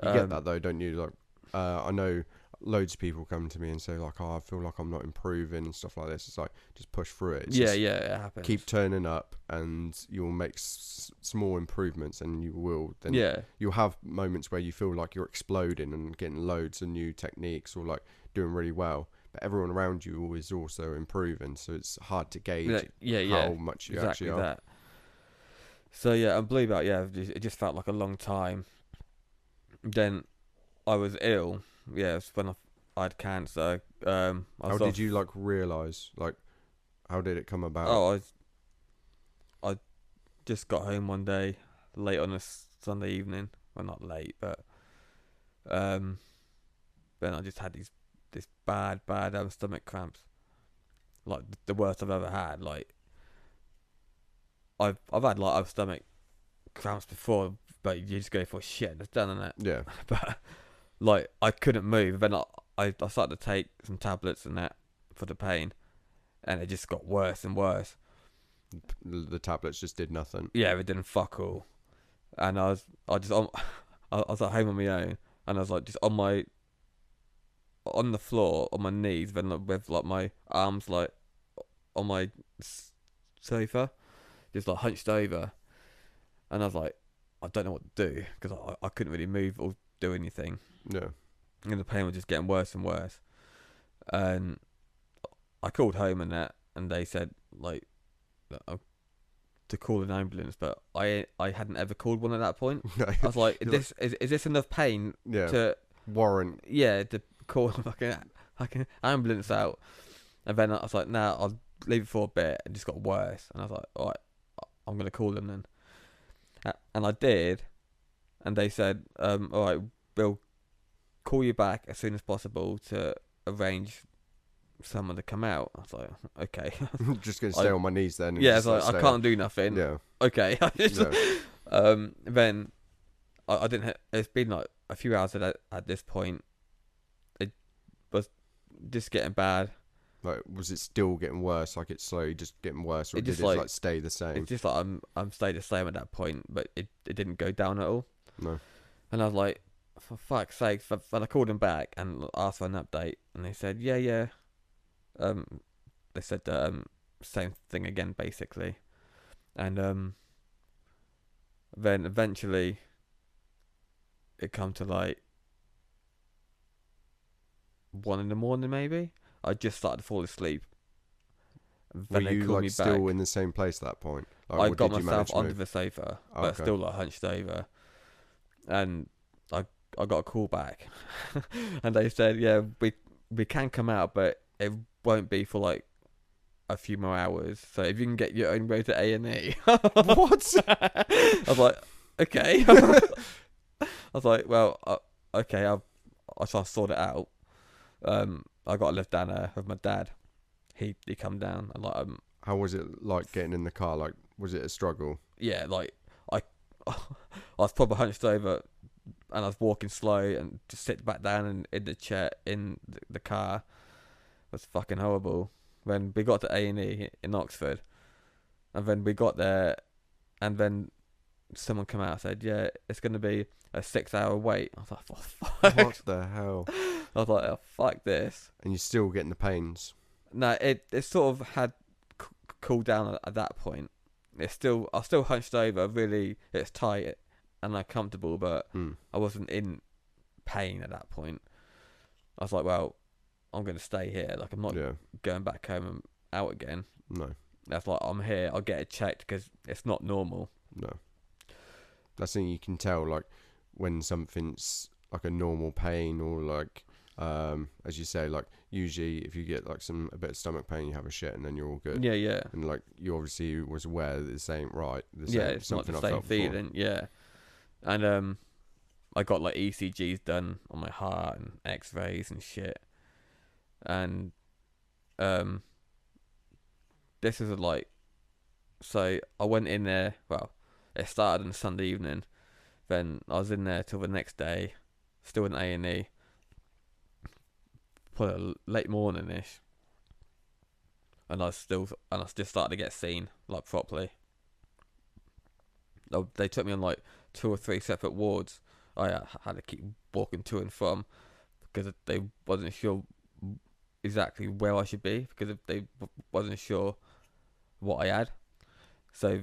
You get that though, don't you? Like, I know loads of people come to me and say like, "Oh, I feel like I'm not improving" and stuff like this. It's like just push through it. It's Yeah, just yeah, it happens. keep turning up, and you'll make small improvements, and you will then. Yeah, You'll have moments where you feel like you're exploding and getting loads of new techniques or like doing really well. But everyone around you is also improving, so it's hard to gauge how much you exactly actually are. that. So yeah, and believe it, yeah, it just felt like a long time. Then I was ill. Yeah, it's when I had cancer. I How was did off. you like realize? Like, how did it come about? Oh, I just got home one day, late on a Sunday evening. Well, not late, but um, then I just had this bad stomach cramps, like the worst I've ever had. Like I've had like other stomach cramps before, but you just go for shit and it's done, isn't it? Yeah, But like I couldn't move. Then I started to take some tablets and that for the pain, and it just got worse and worse. the tablets just did nothing. Yeah, it didn't fuck all. And I just on, I was at home on my own, and I was like just on the floor on my knees, then like, with like my arms like on my sofa, just like hunched over, and I was like, I don't know what to do because I couldn't really move or do anything, Yeah, and the pain was just getting worse and worse. And I called home and that, and they said like to call an ambulance, but I hadn't ever called one at that point. I was like, is this enough pain yeah, to warrant. to call like an ambulance out? And then I was like, nah, I'll leave it for a bit. It just got worse, and I was like, all right, I'm gonna call them then. And I did, and they said, all right, we'll call you back as soon as possible to arrange someone to come out. I was like, okay. Just gonna stay on my knees then. And Yeah, just, it's like I can't do nothing. Yeah, Okay. yeah. Then I didn't. It's been like a few hours at this point. It was just getting bad. Like, was it still getting worse? Like, it's slowly just getting worse, or It did just it like stay the same? It's just like I'm stayed the same at that point, but it didn't go down at all. No. And I was like, for fuck's sake! Then I called them back and asked for an update, and they said, yeah. They said same thing again basically, and then eventually it come to like 1 a.m. maybe. I just started to fall asleep. Were Then they you called like me still back. in the same place at that point? Like, I or got did you myself manage to onto move? the sofa, Oh, but okay. still like hunched over, and I got a call back, and they said, yeah, we can come out, but it won't be for like a few more hours. So if you can get your own way to A&E. What? I was like, okay. I was like, well, okay, I shall sort it out. I got to live down there with my dad. He come down and like How was it like getting in the car? Like, was it a struggle? yeah, like I I was probably hunched over and I was walking slow and just sit back down in the chair in the car. It was fucking horrible. When we got to A&E in Oxford, and then we got there, and then someone come out and said, yeah, it's going to be a 6-hour wait. I was like, oh, fuck. What the hell? I was like, oh, fuck this. And you're still getting the pains. No, it sort of had cooled down at that point. I was still hunched over. Really, it's tight and uncomfortable, but I wasn't in pain at that point. I was like, well, I'm going to stay here. Like, I'm not going back home and out again. No. That's like, I'm here. I'll get it checked because it's not normal. No. That's the thing you can tell, like, when something's like a normal pain or like, as you say, like, usually if you get like a bit of stomach pain, you have a shit and then you're all good. Yeah, yeah. And like, you obviously was aware that this ain't right. It's not the same feeling. Yeah. And I got like ECGs done on my heart and X-rays and shit. And this is like, so I went in there. Well, it started on Sunday evening. Then I was in there till the next day, still in A&E. Probably late morning ish. And I just started to get seen like properly. They took me on like 2 or 3 separate wards. I had to keep walking to and from because they wasn't sure exactly where I should be because they wasn't sure what I had. So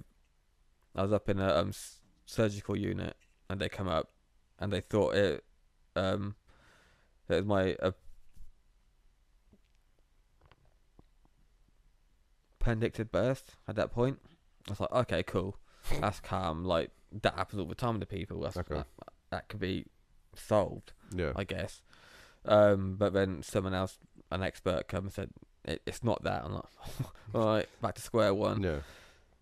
I was up in a surgical unit, and they come up, and they thought it was my appendix had burst at that point. I was like, okay, cool, that's calm. Like that happens all the time to people. Okay. That could be solved, Yeah. I guess. But then someone else, an expert, come and said it's not that. I'm like, all right, back to square one. Yeah.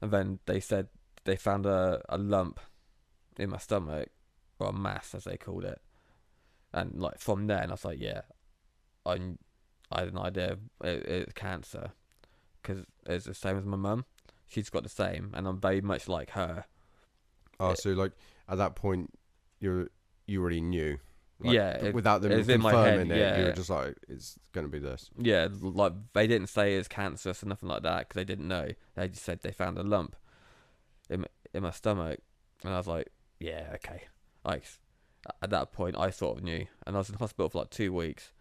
And then they said they found a lump in my stomach, or a mass as they called it. And like from there, and I was like, yeah, I had an idea it's cancer, because it's the same as my mum. She's got the same, and I'm very much like her. Oh, so like at that point, you already knew. Like, Yeah, without them it's in my head, confirming it, yeah. you were just like, it's going to be this. Yeah, like they didn't say it's cancerous or nothing like that because they didn't know. They just said they found a lump in my stomach, and I was like, yeah, okay. Like at that point, I sort of knew, and I was in hospital for like 2 weeks.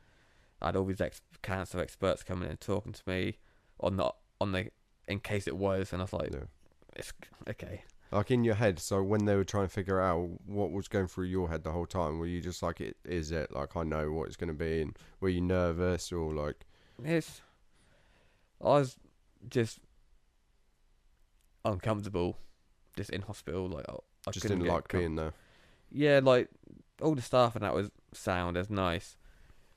I had all these cancer experts coming in and talking to me on the in case it was, and I was like, Yeah. it's okay. Like in your head, so when they were trying to figure out what was going through your head the whole time, were you just like, is it? Like, I know what it's going to be, and were you nervous or like... I was just uncomfortable, just in hospital. Like I just couldn't didn't like being there? Yeah, like all the staff and that was sound as nice.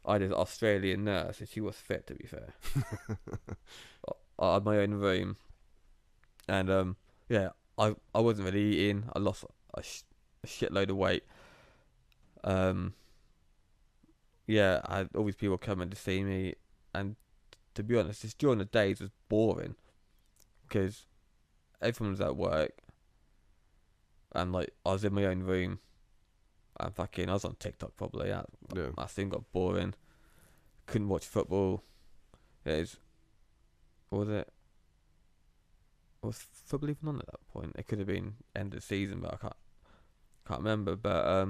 I had an Australian nurse, and she was fit, to be fair. I had my own room, and yeah, I wasn't really eating. I lost a shitload of weight. Yeah, I had all these people coming to see me, and to be honest, just during the days was boring because everyone was at work, and like I was in my own room, and fucking I was on TikTok probably. Yeah. I soon got boring. Couldn't watch football. What was it? Was football even on at that point? It could have been end of the season, but I can't remember. But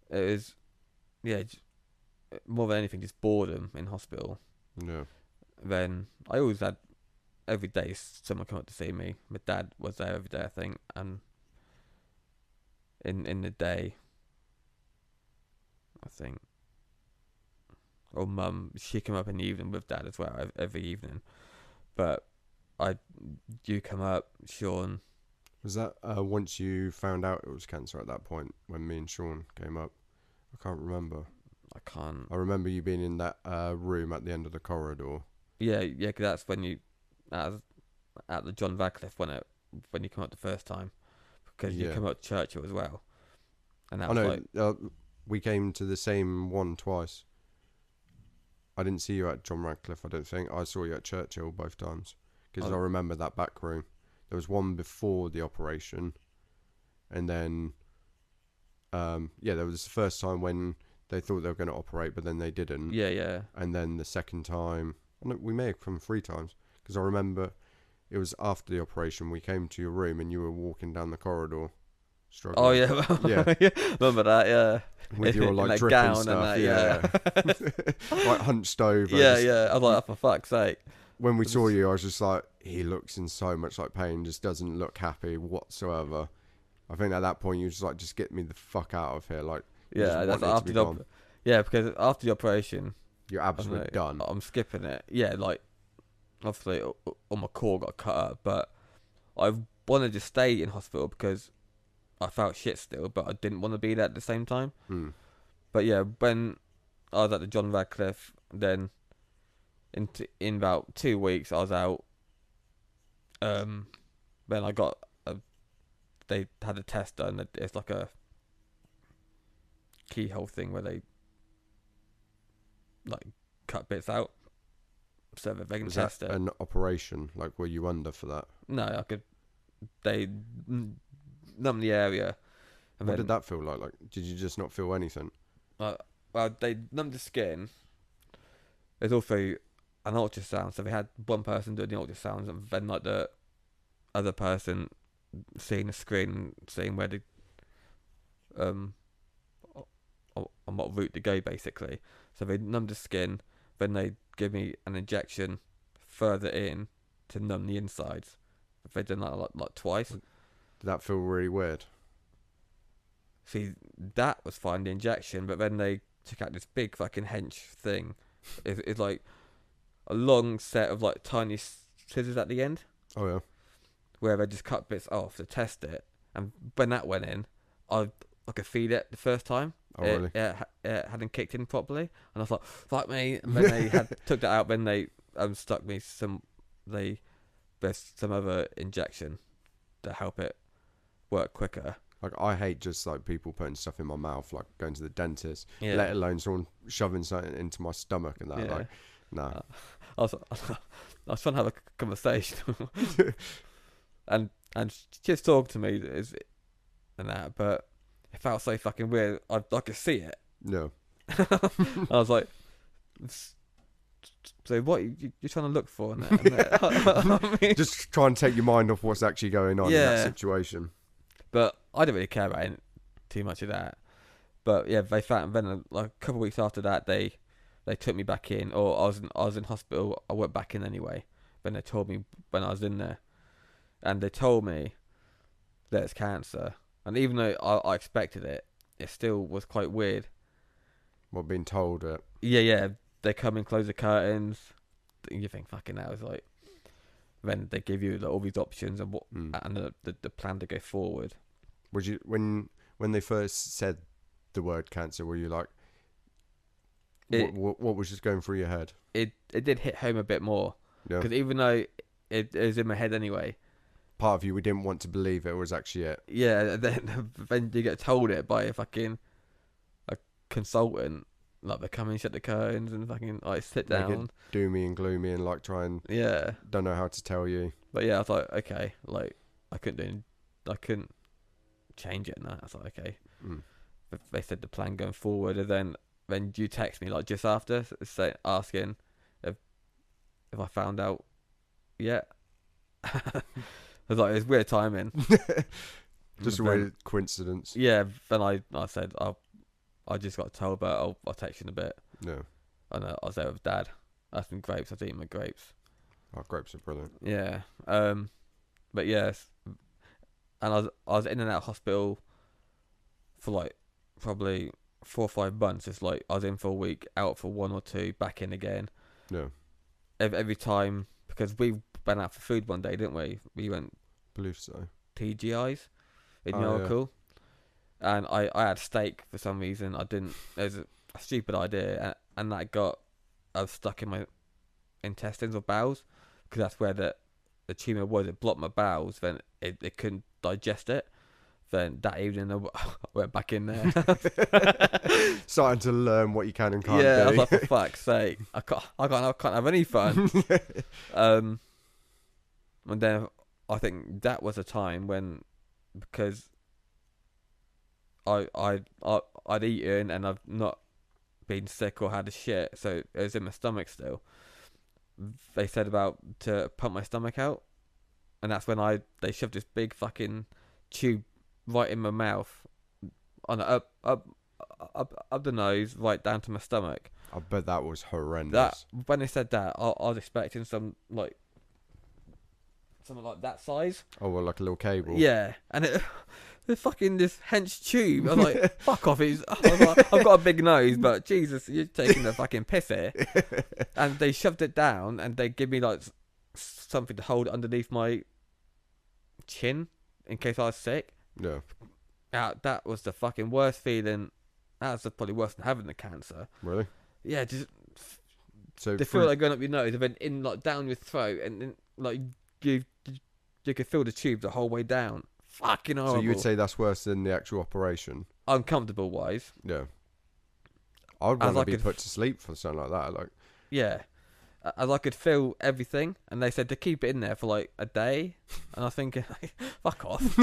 it was, yeah, more than anything, just boredom in hospital. Yeah. Then I always had every day someone come up to see me. My dad was there every day, I think, and in the day, I think, or mum, she came up in the evening with dad as well every evening. But you come up, Sean. Was that once you found out it was cancer at that point when me and Sean came up? I can't remember. I can't. I remember you being in that room at the end of the corridor. Yeah, 'cause that's when you, at the John Radcliffe when you come up the first time, because you come up to Churchill as well, and that I was know. like, We came to the same one twice. I didn't see you at John Radcliffe, I don't think. I saw you at Churchill both times. Because I remember that back room. There was one before the operation. And then, there was the first time when they thought they were going to operate, but then they didn't. yeah. And then the second time, we may have come 3 times. Because I remember it was after the operation, we came to your room and you were walking down the corridor. Struggling. Oh yeah, Yeah. Remember that? Yeah, With your like drip and stuff, like hunched over. Yeah. I was like, oh, for fuck's sake. When we saw you, I was just like, he looks in so much like pain, just doesn't look happy whatsoever. I think at that point you just like, just get me the fuck out of here. Like, yeah, that's after because after the operation, you're absolutely done. I'm skipping it. Yeah, like obviously all my core got cut up, but I wanted to stay in hospital because I felt shit still, but I didn't want to be there at the same time. But yeah, when I was at the John Radcliffe, then in about 2 weeks I was out. Then I got they had a test done. It's like a keyhole thing where they like cut bits out so that they can test it. An operation? Like, were you under for that? No, they numb the area. And what did that feel like? Like, did you just not feel anything? Well, they numbed the skin. There's also an ultrasound, so they had one person doing the ultrasounds, and then like the other person seeing the screen, seeing where the on what route to go basically. So they numb the skin, then they give me an injection further in to numb the insides. They've done that like twice. Did that feel really weird? See, that was fine, the injection, but then they took out this big fucking hench thing. It's like a long set of like tiny scissors at the end, Oh yeah. where they just cut bits off to test it. And when that went in, I could feel it the first time. Oh really? It hadn't kicked in properly, and I was like, "Fuck me!" And then they took that out. Then they stuck me there's some other injection to help it work quicker. Like I hate just like people putting stuff in my mouth, like going to the dentist. Yeah. Let alone someone shoving something into my stomach and that. Yeah. Like, no. I was trying to have a conversation, and she just talked to me and that, but it felt so fucking weird. I could see it. No. I was like, so what you're trying to look for in that? I mean, Just try and take your mind off what's actually going on in that Yeah. situation. but I didn't really care about too much of that. But yeah, they found then like a couple of weeks after that they took me back in, or I was in hospital. I went back in anyway. Then they told me when I was in there, and they told me that it's cancer. And even though I expected it, it still was quite weird. What being told it. Yeah. They come and close the curtains. You think fucking hell, it's like. Then they give you like, all these options and and the plan to go forward. Was you when they first said the word cancer? Were you like, what was just going through your head? It did hit home a bit more, Yeah. because even though it was in my head anyway. Part of you, we didn't want to believe it was actually it. Yeah, then you get told it by a consultant. Like they come and shut the curtains and fucking like sit Make it down. doomy and gloomy and like try and Yeah, don't know how to tell you. but yeah, I was like, okay, like I couldn't change it and that. I was like, okay. But they said the plan going forward, and then you text me like just after, asking if I found out yet. I was like, it's weird timing. Just a Then- weird coincidence. Yeah, then I said I just got told, but I'll text you in a bit. No. And I was there with Dad. I had some grapes. I was eating my grapes. Oh, grapes are brilliant. Yeah. But yes, and I was in and out of hospital for like probably 4 or 5 months. It's like I was in for a week, out for 1 or 2, back in again. No. Every time, because we went out for food one day, didn't we? We went Believe so. TGI's in Oh, yeah. Yorkshire. And I had steak for some reason. I didn't. It was a stupid idea, and that got stuck in my intestines or bowels, because that's where the tumour was. It blocked my bowels. Then it couldn't digest it. Then that evening I went back in there. Starting to learn what you can and can't Yeah, do. I was like, for fuck's sake, I can't have any fun. And then I think that was a time when, because I'd eaten and I've not been sick or had a shit, so it was in my stomach still. They said about to pump my stomach out, and that's when they shoved this big fucking tube right in my mouth, on up the nose, right down to my stomach. I bet that was horrendous. That when they said that, I was expecting something like that size. Oh, well, like a little cable. Yeah, and the fucking this hench tube. I was like, fuck off! I was like, I've got a big nose, but Jesus, you're taking the fucking piss here. And they shoved it down, and they give me like something to hold underneath my chin in case I was sick. No. That was the fucking worst feeling. That's probably worse than having the cancer. Really? Yeah, just So they feel like going up your nose, and then in like down your throat, and then like you could feel the tube the whole way down. Fucking horrible. So you would say that's worse than the actual operation? Uncomfortable wise. Yeah. I'd As want I to be could put to sleep for something like that. Like, Yeah. As I could feel everything, and they said to keep it in there for like a day, and I was thinking, fuck off.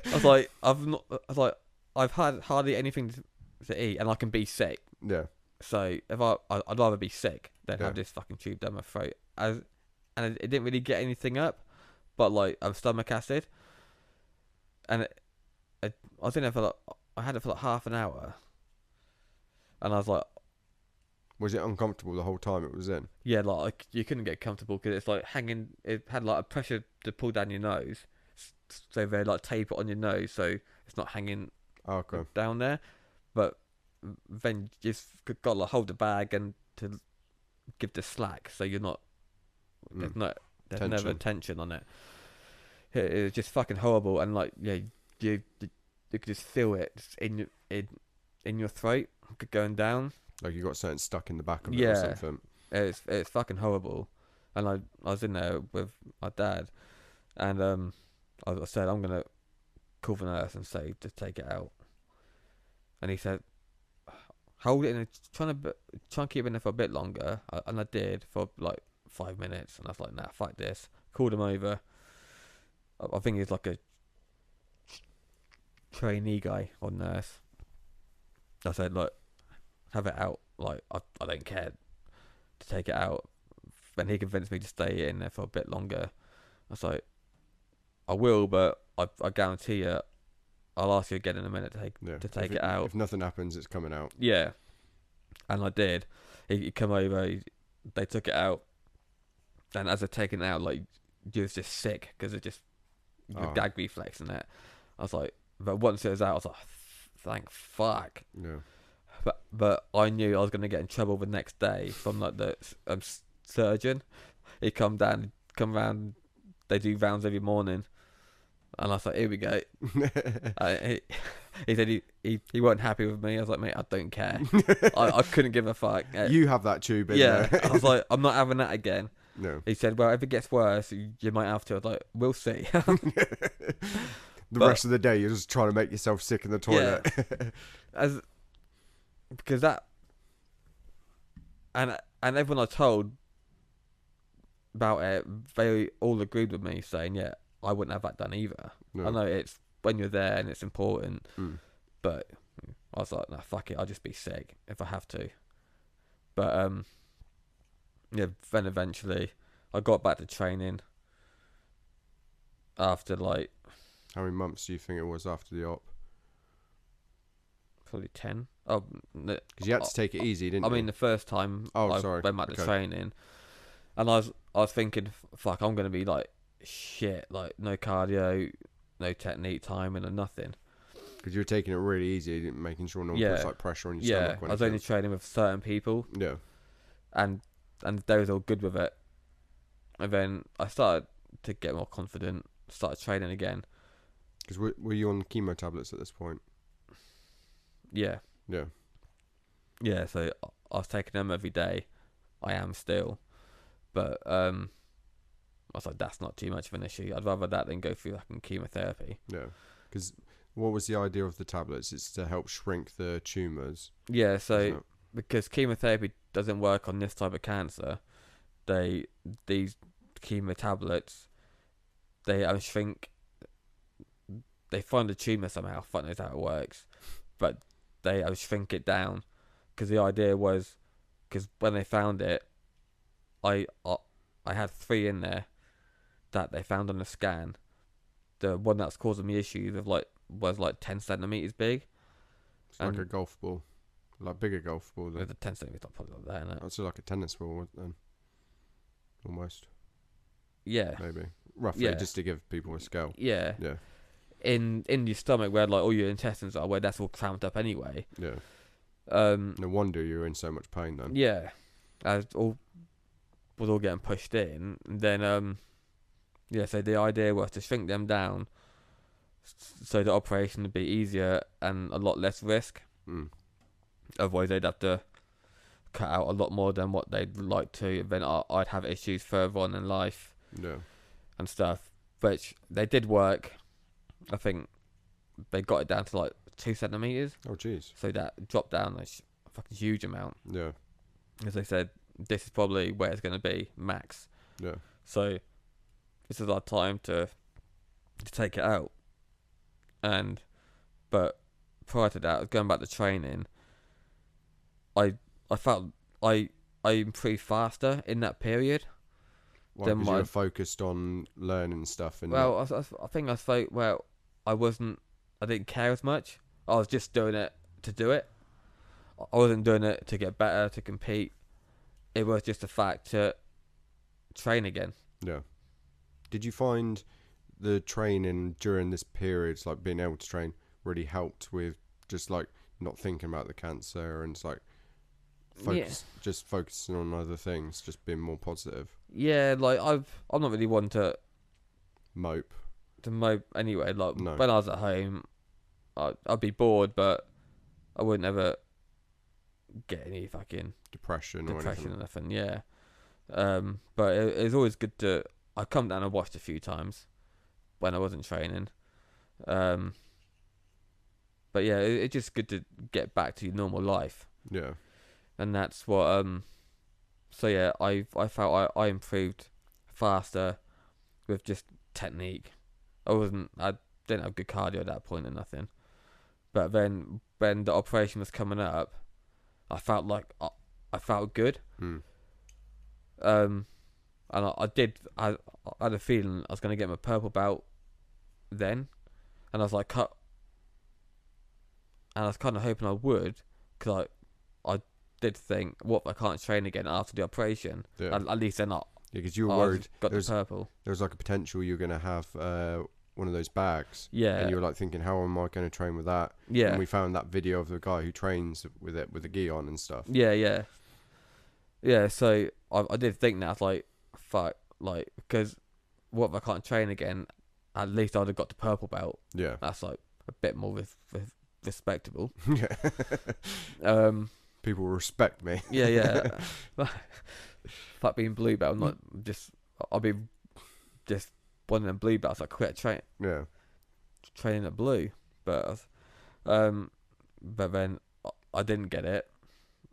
I was like, I've had hardly anything to eat, and I can be sick. yeah. So if I'd rather be sick than Yeah. have this fucking tube down my throat. And it didn't really get anything up, but like stomach acid. And I was in there for like, I had it for like half an hour, And I was like, Was it uncomfortable the whole time it was in? yeah, like you couldn't get comfortable because it's like hanging. It had like a pressure to pull down your nose, so they like tape it on your nose so it's not hanging Oh, okay. down there. But then you just got to like, hold the bag and to give the slack, so you're not. There's not. There's never tension on it. It was just fucking horrible, and like yeah, you could just feel it in your throat going down. Like you got something stuck in the back of it or Yeah, something. it's fucking horrible. And I was in there with my dad, and I said I'm gonna call the nurse and say to take it out. And he said, hold it and try and keep it in there for a bit longer. And I did for like 5 minutes, and I was like, nah, fuck this. Called him over. I think he's like a trainee guy or nurse. I said, look, have it out. Like I don't care to take it out. Then he convinced me to stay in there for a bit longer. I was like, I will, but I guarantee you, I'll ask you again in a minute to take it out. If nothing happens, it's coming out. Yeah, and I did. He come over. They took it out, and as they're taking it out, like you was just sick because it just your gag reflex and that. I was like, but once it was out, I was like, thank fuck. Yeah. But I knew I was gonna get in trouble the next day from like the surgeon. He come round. They do rounds every morning, and I was like, here we go. He said he wasn't happy with me. I was like, mate, I don't care. I couldn't give a fuck. You have that tube in there. there. I was like, I'm not having that again. No. He said, well, if it gets worse, you might have to. I was like, we'll see. The rest of the day, you're just trying to make yourself sick in the toilet. Yeah. Because that, and everyone I told about it, they all agreed with me, saying, yeah, I wouldn't have that done either. No. I know it's when you're there and it's important, but I was like, nah, fuck it, I'll just be sick if I have to. But yeah, then eventually I got back to training after like. How many months do you think it was after the op? Probably 10. Oh, because you had to take it easy, didn't you? I mean, the first time I went back to training, and I was thinking, fuck, I'm gonna be like shit, like no cardio, no technique timing, and nothing. Because you were taking it really easy, making sure no one puts like pressure on your stomach. Yeah, I was only training with certain people. Yeah, and they was all good with it. And then I started to get more confident, started training again. Because were you on chemo tablets at this point? Yeah. Yeah. Yeah, so I was taking them every day. I am still. But I was like, that's not too much of an issue. I'd rather that than go through like chemotherapy. Yeah. Because what was the idea of the tablets? It's to help shrink the tumours. Yeah, so because chemotherapy doesn't work on this type of cancer, these chemo tablets, they shrink. They find the tumour somehow. Fuck knows how it works, but they shrink it down. Because the idea was, because when they found it, I had 3 in there that they found on the scan. The one that's causing me issues was like 10 centimeters big. It's like a golf ball, like bigger golf ball. With a 10 centimeters, probably like that, isn't it? That's like a tennis ball, then. Almost. Yeah. Maybe roughly, just to give people a scale. Yeah. Yeah. In your stomach, where like all your intestines are, where that's all clamped up anyway. Yeah. No wonder you're in so much pain then. Yeah. As was all getting pushed in. And then so the idea was to shrink them down so the operation would be easier and a lot less risk. Otherwise they'd have to cut out a lot more than what they'd like to, and then I'd have issues further on in life. Yeah. And stuff. Which they did work. I think they got it down to like 2 centimeters. Oh jeez. So that dropped down a fucking huge amount. Yeah. As they said, this is probably where it's going to be max. Yeah. So this is our time to take it out. But prior to that, going back to training, I felt I improved faster in that period. Well, because you were focused on learning stuff. And well, I think I didn't care as much. I was just doing it to do it. I wasn't doing it to get better, to compete. It was just a fact to train again. Yeah. Did you find the training during this period, like being able to train, really helped with just like not thinking about the cancer and it's like just focusing on other things, just being more positive? Yeah, like I'm not really one to Mope. mope anyway. Like No. when I was at home, I'd be bored, but I wouldn't ever get any fucking Depression or depression anything. or nothing. Yeah. But it's always good to. I come down and watched a few times when I wasn't training. But yeah, it's just good to get back to your normal life, Yeah. and that's what. So yeah, I felt I improved faster with just technique. I didn't have good cardio at that point or nothing. But then when the operation was coming up, I felt like I felt good. Mm. And I had a feeling I was going to get my purple belt then, and I was like and I was kind of hoping I would, because I did think, what if I can't train again after the operation? Yeah. At least then Because you were I worried got the purple. there was like a potential you're going to have one of those bags. Yeah. And you were like thinking, how am I going to train with that? Yeah. And we found that video of the guy who trains with it with the gi on and stuff. Yeah. So I did think that, like, fuck, like, because what if I can't train again? At least I'd have got the purple belt. Yeah. That's like a bit more respectable. Yeah. People respect me. Yeah. Fuck being blue belt, not just. I'll be just one of them blue belts. I quit training at blue, but then I didn't get it.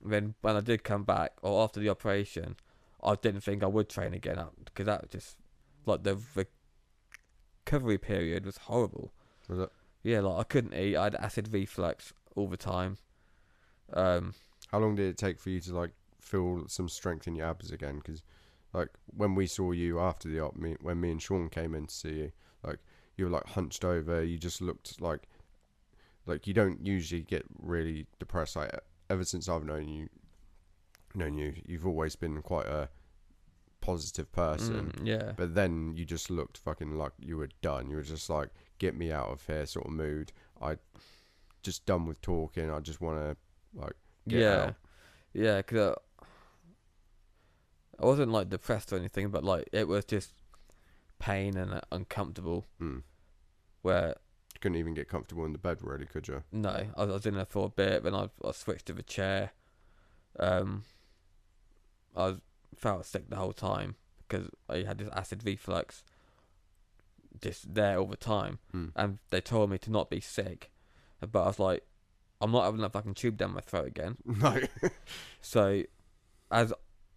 Then when I did come back, or after the operation, I didn't think I would train again, because that was just like the recovery period was horrible. Was it? Yeah, like I couldn't eat. I had acid reflux all the time. How long did it take for you to like feel some strength in your abs again? Because like when we saw you after the op, when me and Sean came in to see you, like you were like hunched over. You just looked like you don't usually get really depressed. Like ever since I've known you, you've always been quite a positive person. Yeah. But then you just looked fucking like you were done. You were just like, get me out of here sort of mood. I just done with talking. I just want to like get out. Yeah, because I wasn't like depressed or anything, but like it was just pain and uncomfortable. Where you couldn't even get comfortable in the bed, really, could you? No, I was in there for a bit, then I switched to the chair. I felt sick the whole time because I had this acid reflux just there all the time, and they told me to not be sick, but I was like, I'm not having that fucking tube down my throat again. No. So, as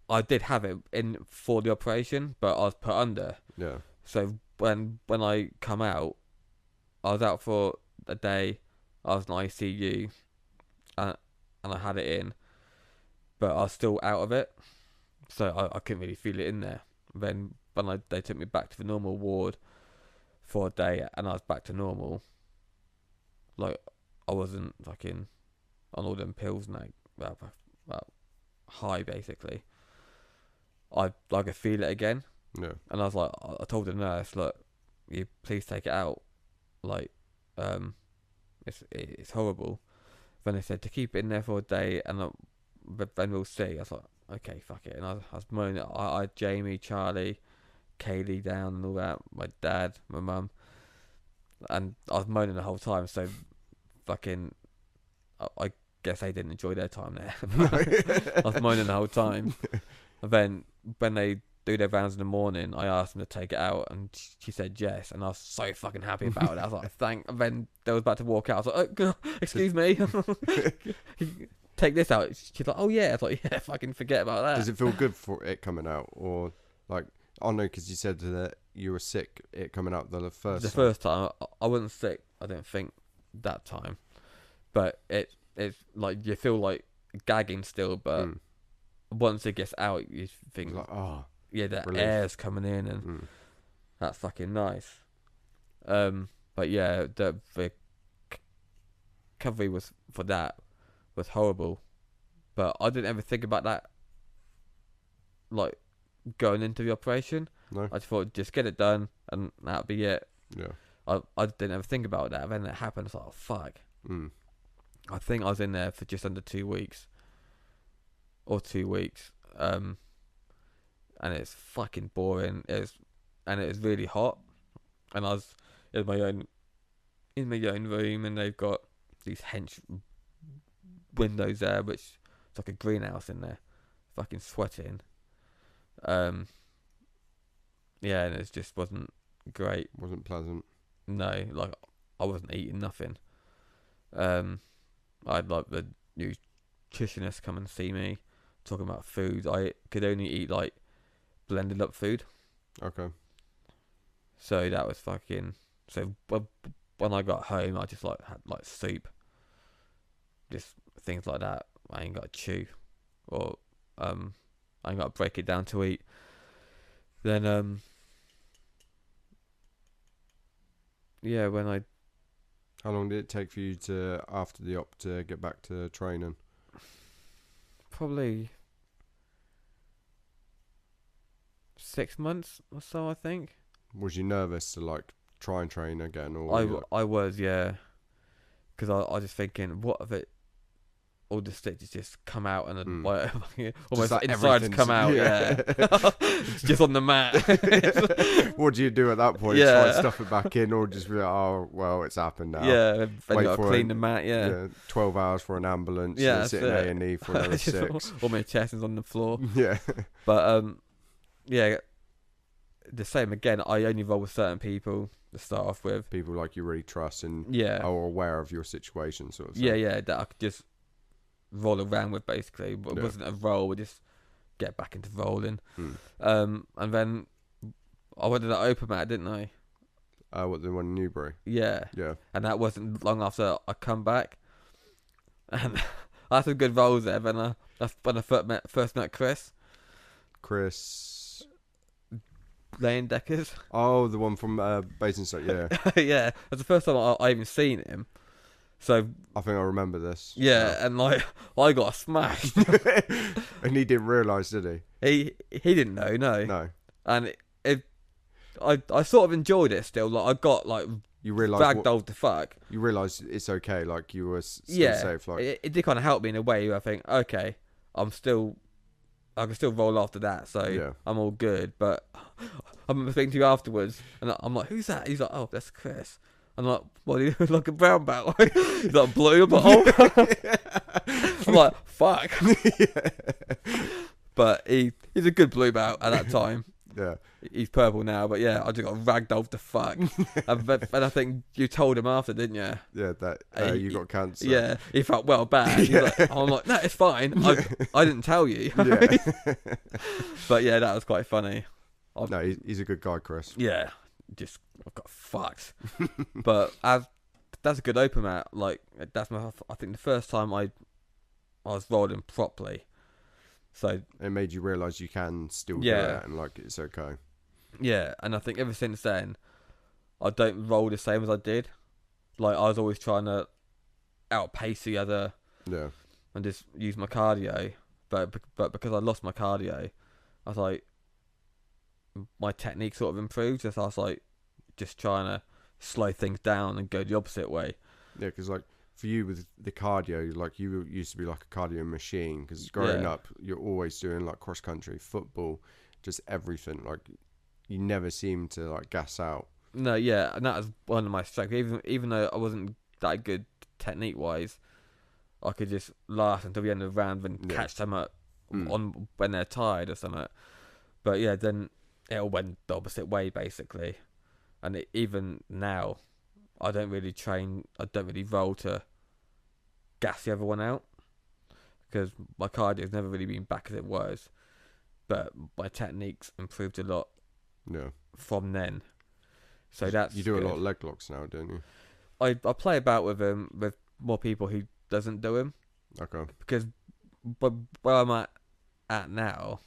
I did have it in for the operation, but I was put under. Yeah. So when I come out, I was out for a day. I was in ICU, and I had it in, but I was still out of it, so I couldn't really feel it in there. Then when they took me back to the normal ward for a day, and I was back to normal. Like I wasn't fucking on all them pills now, well, high basically. I could feel it again. Yeah. And I was like, I told the nurse, look, you please take it out. Like, it's horrible. Then they said to keep it in there for a day, and then we'll see. I was like, okay, fuck it. And I was moaning. I had Jamie, Charlie, Kaylee down and all that. My dad, my mum, and I was moaning the whole time. So, fucking, I guess they didn't enjoy their time there. I was moaning the whole time. And then when they do their rounds in the morning, I asked them to take it out, and she said yes, and I was so fucking happy about it. I was like, thank. And then they was about to walk out. I was like, oh, excuse me, take this out. She's like, oh yeah. I was like, yeah, fucking forget about that. Does it feel good for it coming out, or like? Oh no, because you said that you were sick. It coming out the first. The first time I wasn't sick. I didn't think that time, but it's like you feel like gagging still, but once it gets out, you think like, oh. Yeah, that relief. Air's coming in, and that's fucking nice. But yeah, the recovery was for that was horrible. But I didn't ever think about that, like, going into the operation. No. I just thought, just get it done, and that'll be it. Yeah. I didn't ever think about that. Then it happened. It's like, oh, fuck. Mm. I think I was in there for just under 2 weeks. Or 2 weeks. And it's fucking boring. It was really hot. And I was in my own room, and they've got these hench windows there, which it's like a greenhouse in there. Fucking sweating. Yeah, and it just wasn't great. Wasn't pleasant. No, like, I wasn't eating nothing. I had like the nutritionist come and see me, talking about food. I could only eat like blended up food. Okay. So that was fucking. So when I got home, I just like had like soup, just things like that. I ain't got to chew, or I ain't got to break it down to eat. Then yeah, when I How long did it take for you to, after the op, to get back to training? probably 6 months or so, I think. Was you nervous to like try and train again, or were you like, I was, yeah, because I was just thinking, what if it all the stitches just come out and then like, almost like insides come out, yeah. It's just on the mat. what do you do at that point? Yeah. Try and stuff it back in, or just be like, oh well, it's happened now. Yeah, then Wait you got to for clean it. the mat, yeah. 12 hours for an ambulance. Yeah, Yeah, that's sitting it. A&E for another Just 6. all my chest is on the floor. Yeah. But yeah, the same again. I only roll with certain people to start off with. People like you really trust and Yeah, are aware of your situation, sort of thing. yeah, that I could just roll around with, basically. But it Yeah. wasn't a roll. We just get back into rolling. Mm. And then I went to that open mat, didn't I? What, the one in Newbury? Yeah. Yeah. And that wasn't long after I come back. And I had some good rolls there. Then that's when I first met Chris. Chris. Lane Deckers. Oh, the one from Basingstoke, yeah. Yeah. That's the first time I even seen him. So I think I remember this. yeah, and like I got smashed. And he didn't realise, did he? He didn't know, no. No. And I sort of enjoyed it still. Like, I got like You realise ragdolled the fuck. you realise it's okay, like you were still Yeah, safe. Like it did kind of help me in a way. Where I think, okay, I can still roll after that, so Yeah. I'm all good. But I remember speaking to you afterwards, and I'm like, "Who's that?" He's like, "Oh, that's Chris." I'm like, "What? You look like a brown belt?" He's like, "Blue." I'm like, "Oh." I'm like, "Fuck." But he's a good blue belt at that time. Yeah. He's purple now, but yeah, I just got ragdolled to fuck. and I think you told him after, didn't you? Yeah, that you got cancer. Yeah, he felt well bad. He's like, I'm like, no, it's fine. I didn't tell you. Yeah. But yeah, that was quite funny. No, he's a good guy, Chris. Yeah, just I got fucked. But that's a good open mat. Like, that's I think the first time I was rolling properly. So It made you realise you can still do Yeah. it and like it's okay. yeah, and I think ever since then, I don't roll the same as I did. Like, I was always trying to outpace the other Yeah. and just use my cardio. But because I lost my cardio, I was like, my technique sort of improved. So I was like, just trying to slow things down and go the opposite way. Yeah, because like for you with the cardio, like you used to be like a cardio machine. Because growing Yeah. up, you're always doing like cross country, football, just everything. Like you never seem to like gas out. No, yeah, and that was one of my strengths. Even though I wasn't that good technique wise, I could just last until the end of the round and Yeah. catch them up on when they're tired or something. But yeah, then it all went the opposite way basically. And even now, I don't really roll to gas the other one out because my cardio's never really been back as it was. But my technique's improved a lot Yeah. from then. So that's You do good. a lot of leg locks now, don't you? I play about with more people who doesn't do him Okay. because where I'm at now,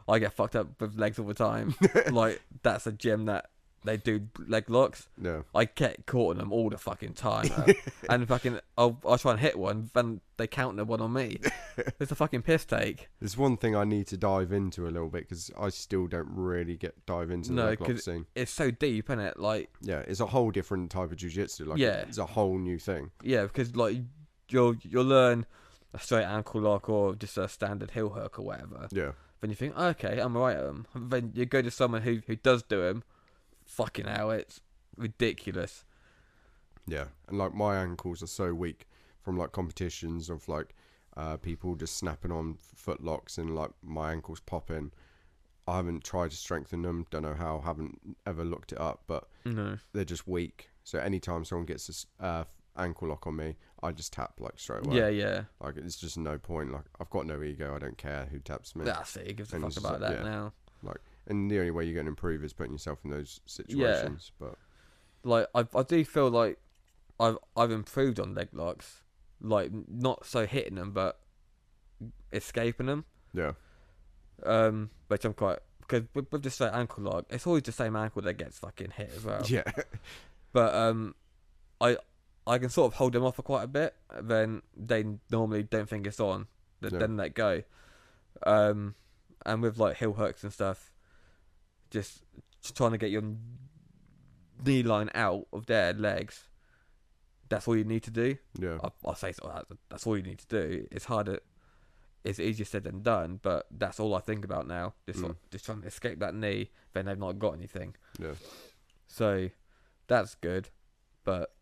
I get fucked up with legs all the time. Like, that's a gym that they do leg locks. Yeah. I get caught on them all the fucking time, and fucking I'll try and hit one, then they counter one on me. It's a fucking piss take. There's one thing I need to dive into a little bit because I still don't really dive into the No, leg lock because scene. it's so deep, isn't it? Like, Yeah, it's a whole different type of jiu-jitsu. Like, Yeah. it's a whole new thing. yeah, because like you'll learn a straight ankle lock or just a standard heel hook or whatever. Yeah. Then you think, okay, I'm right at them. Then you go to someone who does do them. Fucking hell, it's ridiculous. Yeah, and like my ankles are so weak from like competitions of like people just snapping on foot locks and like my ankles popping. I haven't tried to strengthen them. Don't know how. Haven't ever looked it up, but No. they're just weak. So anytime someone gets this ankle lock on me, I just tap like straight away. Yeah, yeah. Like it's just no point. Like I've got no ego. I don't care who taps me. That's it. Who gives a And fuck it's just about like, that yeah. now? And the only way you're going to improve is putting yourself in those situations. But Like I do feel like I've improved on leg locks. Like not so hitting them, but escaping them. yeah, Which I'm quite because with the straight ankle lock, it's always the same ankle that gets fucking hit as well. yeah, But I can sort of hold them off for quite a bit. Then they normally don't think it's on. Yeah. Then let go. And with like heel hooks and stuff, just trying to get your knee line out of their legs. That's all you need to do. yeah, I say so. That's all you need to do. It's harder. It's easier said than done. But that's all I think about now. Just trying to escape that knee. Then they've not got anything. yeah. So that's good. But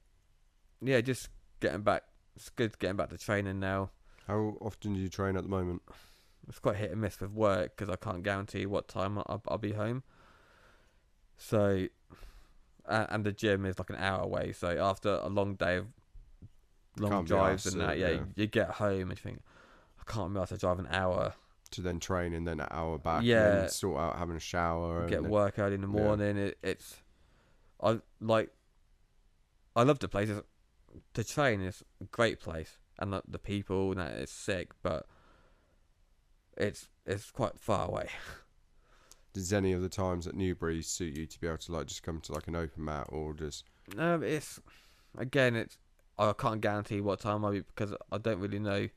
yeah, just getting back. It's good getting back to training now. How often do you train at the moment? It's quite hit and miss with work because I can't guarantee what time I'll be home. So, and the gym is like an hour away. So after a long day of long Can't be drives arsed, and that, yeah. you get home and you think, I can't be able to drive an hour. To then train and then an hour back. And Yeah. then sort out having a shower. Get and work early in the yeah. morning. I love the place. To train is a great place, and the people and that is sick, but it's quite far away. Does any of the times at Newbury suit you to be able to like just come to like an open mat or just? It's I can't guarantee what time I'll be because I don't really know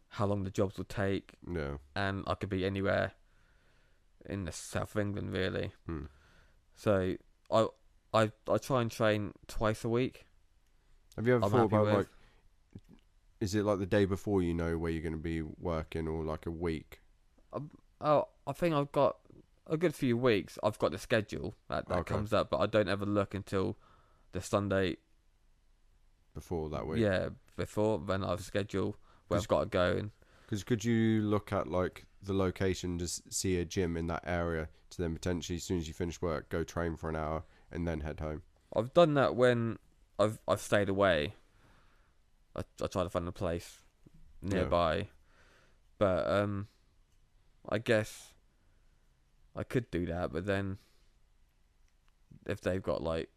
how long the jobs will take, No. and I could be anywhere in the south of England really. Hmm. So I try and train twice a week. Have you ever I'm thought happy about with. like? Is it like the day before you know where you're going to be working, or like a week? I think I've got a good few weeks. I've got the schedule that Okay. comes up, but I don't ever look until the Sunday. Before that week? Yeah, before then I've scheduled where I've got to go. And Because could you look at like the location, just see a gym in that area, to then potentially as soon as you finish work, go train for an hour and then head home? I've done that when I've stayed away. I try to find a place nearby, but I guess I could do that. But then if they've got like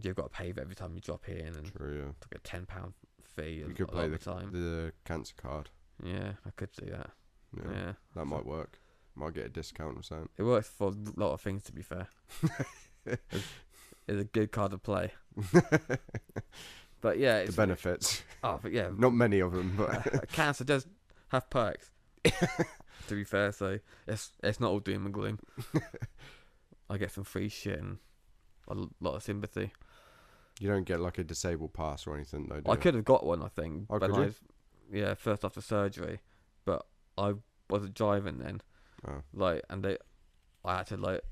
you've got to pay every time you drop in, and True, yeah. it's like a £10 fee. You could a lot play of the time. the cancer card. Yeah, I could do that. Yeah. That might work. Might get a discount or something. It works for a lot of things, to be fair. It's a good card to play. But yeah, The it's benefits. Oh, but yeah, Not many of them, but cancer does have perks. To be fair, so it's not all doom and gloom. I get some free shit and a lot of sympathy. you don't get like a disabled pass or anything, though. Do I you? could have got one, I think, Oh, when could I you? was first after surgery, but I wasn't driving then. Oh, Like, and I had to like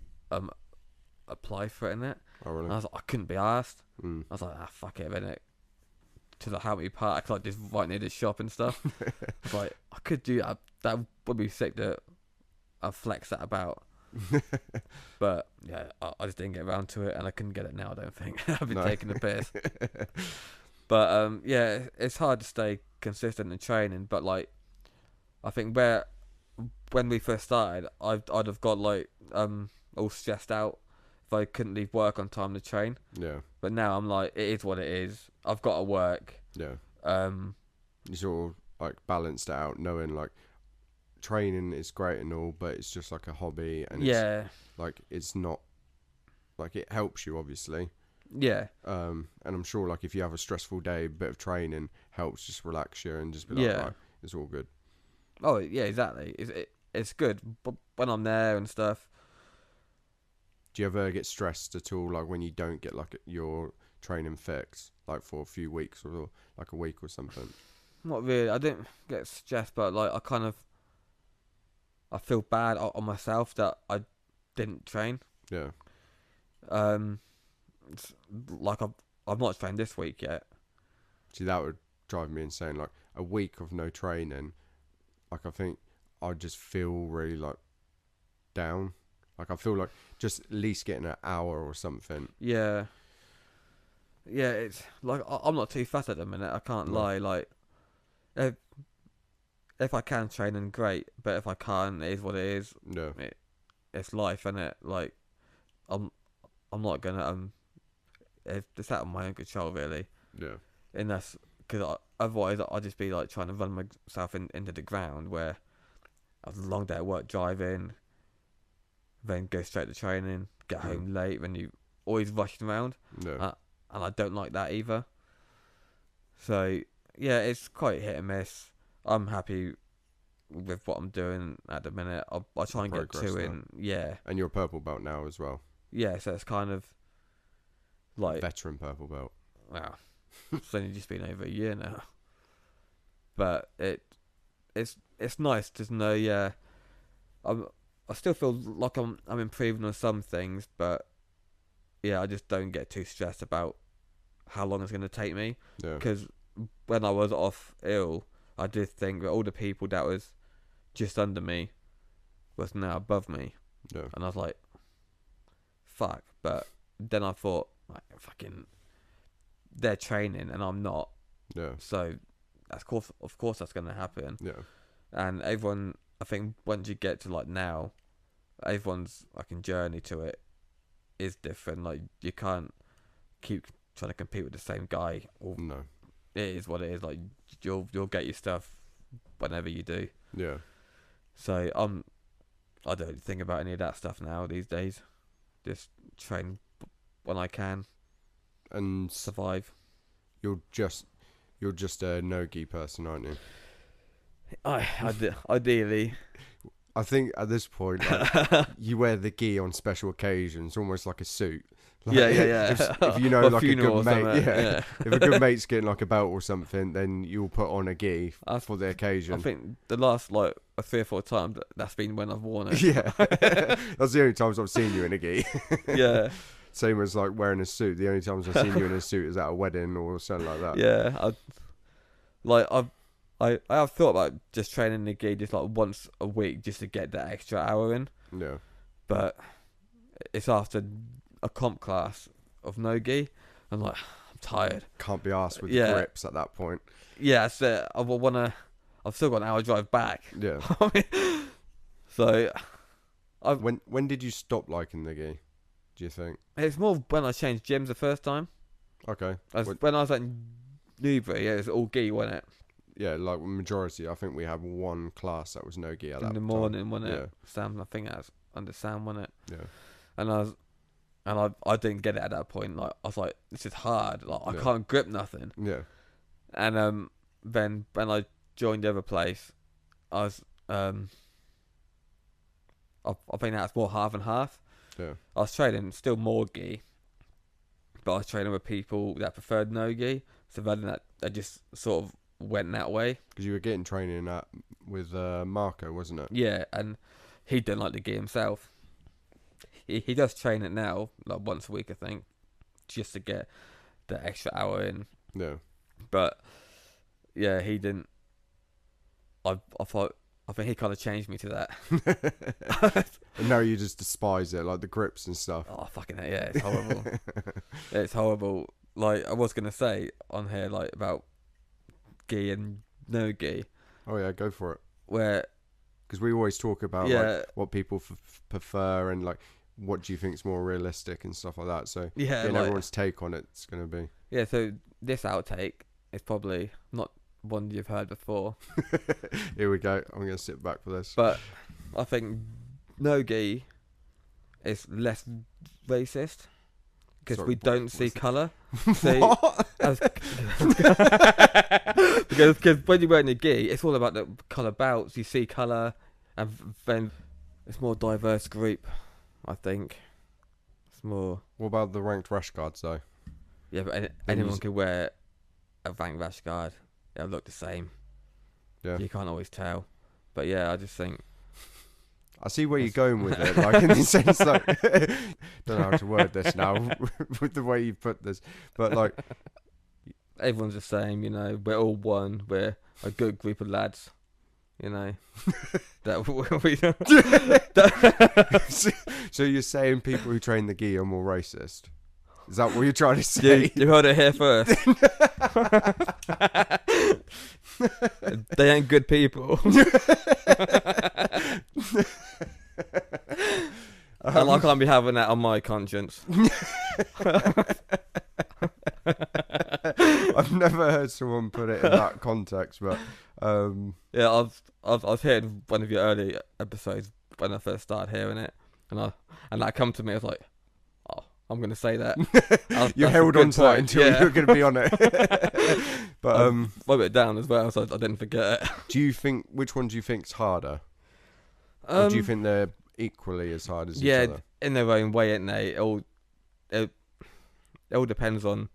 apply for it in it. oh really? And I was like, I couldn't be asked. Mm. I was like, fuck it, innit? To the Happy Park, like just right near the shop and stuff. It's like, I could do that. That would be sick to flex that about. But yeah, I just didn't get around to it, and I couldn't get it now. I don't think I've been No. taking the piss. But yeah, it's hard to stay consistent in training. But like, I think when we first started, I'd have got like all stressed out if I couldn't leave work on time to train. Yeah, But now I'm like, it is what it is. I've got to work. yeah. Um, You sort of like balanced it out, knowing like training is great and all, but it's just like a hobby, and yeah, it's like it's not like it helps you obviously. Yeah. And I'm sure like if you have a stressful day, a bit of training helps just relax you and just be like, Yeah. right, it's all good. Oh yeah, exactly. It's good, but when I'm there and stuff. Do you ever get stressed at all, like when you don't get like your training fixed, like for a few weeks or like a week or something? Not really. I don't get stressed, but like I feel bad on myself that I didn't train. Yeah. Um, it's like I've not trained this week yet. See, that would drive me insane. Like a week of no training, like I think I'd just feel really like down. Like I feel like just at least getting an hour or something. Yeah, yeah. It's like I'm not too fast at the minute. I can't No. lie. Like if if I can train, then great. But if I can't, it is what it is. Yeah. It's life, isn't it? Like I'm I'm not gonna it's out of my own control really. Yeah. And that's because otherwise I'd just be like trying to run myself into the ground where I have a long day at work driving, then go straight to training, get home late, then you always rushing around, Yeah. and I don't like that either. So yeah, it's quite hit and miss. I'm happy with what I'm doing at the minute. I'll try and get Progress two now. in. Yeah, And you're a purple belt now as well. yeah. So it's kind of like Veteran purple belt. wow, it's only just been over a year now, but it's nice to know. Yeah, I still feel like I'm improving on some things, but yeah, I just don't get too stressed about how long it's going to take me. Yeah. Because when I was off ill, I did think that all the people that was just under me was now above me, Yeah. and I was like, fuck. But then I thought, like, fucking, they're training and I'm not, Yeah. so of course that's going to happen. Yeah. And everyone, I think once you get to like now, everyone's fucking journey to it is different. Like you can't keep trying to compete with the same guy. Or No. it is what it is. Like you'll get your stuff whenever you do. Yeah. So I don't think about any of that stuff now these days. Just train when I can, And survive. you're just a no-gi person, aren't you? Ideally. I think at this point, like, you wear the gi on special occasions, almost like a suit. Like, Yeah. If you know, Or like a funeral good or mate, something, yeah. If a good mate's getting like a belt or something, then you'll put on a gi for the I occasion. think the last like 3 or 4 times that's been when I've worn it. Yeah, that's the only times I've seen you in a gi. Yeah. Same as like wearing a suit. The only times I've seen you in a suit is at a wedding or something like that. Yeah. I have thought about just training the gi just like once a week just to get that extra hour in, Yeah. but it's after a comp class of no gi. I'm like, I'm tired. Can't be arsed with Yeah. grips at that point. Yeah, that's it. I've still got an hour drive back. Yeah. So When did you stop liking the gi, do you think? it's more when I changed gyms the first time. Okay. When I was at Newbury, it was all gi, wasn't it? Yeah, like majority. I think we had one class that was no gi at that In the time. morning, wasn't Yeah. it? Sam, I think that's under Sam, wasn't it? Yeah. And I didn't get it at that point. Like I was like, this is hard. Like I Yeah. can't grip nothing. Yeah. And then when I joined the other place, I was I think that's more half and half. Yeah. I was training still more gi, but I was training with people that preferred no gi. So then that just sort of went that way. Because you were getting training with Marco, wasn't it? Yeah, and he didn't like the gi himself. He does train it now, like once a week, I think, just to get the extra hour in. Yeah. But yeah, he didn't. I think he kind of changed me to that. And now you just despise it, like the grips and stuff. Oh fucking hell, yeah, it's horrible. It's horrible. Like I was gonna say on here, like about gi and no gi, Oh yeah, go for it. where Because we always talk about yeah, like what people prefer and like what do you think's more realistic and stuff like that. So yeah, getting like, everyone's take on it's gonna be. yeah. So this outtake is probably not one you've heard before, Here we go. I'm gonna sit back for this. but I think no gi is less racist because Sorry, we don't see what's colour. So, What? because when you're wearing a gi, it's all about the colour belts. You see colour, and then it's more diverse group. I think it's more. What about the ranked rash guards though? Yeah, but Then anyone you can wear a rank rash guard. It'll look the same. Yeah. You can't always tell. But yeah, I just think. I see where you're going with it, like in the sense, like don't know how to word this now with the way you put this, but like Everyone's the same, you know. We're all one. We're a good group of lads, you know. so you're saying people who train the gi are more racist? Is that what you're trying to say? You heard it here first. They ain't good people. And I can't be having that on my conscience. I've never heard someone put it in that context, but yeah, I've heard one of your early episodes when I first started hearing it, and that come to me. I was like, oh, I'm gonna say that. You held on to that until you were gonna be on it. But I wrote it down as well, so I didn't forget it. which one do you think's harder? Or do you think they're equally as hard as each other? In their own way, ain't they? It all depends on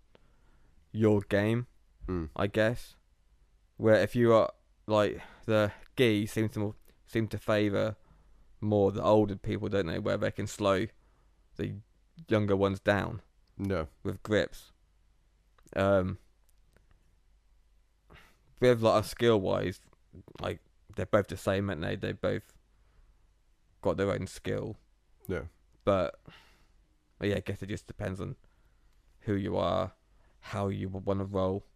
your game, I guess. Where if you are like the gi seem to favour more the older people, don't they? Where they can slow the younger ones down. No. With grips. With like skill wise, like they're both the same, aren't they? They both got their own skill. Yeah. But yeah, I guess it just depends on who you are, how you want to roll,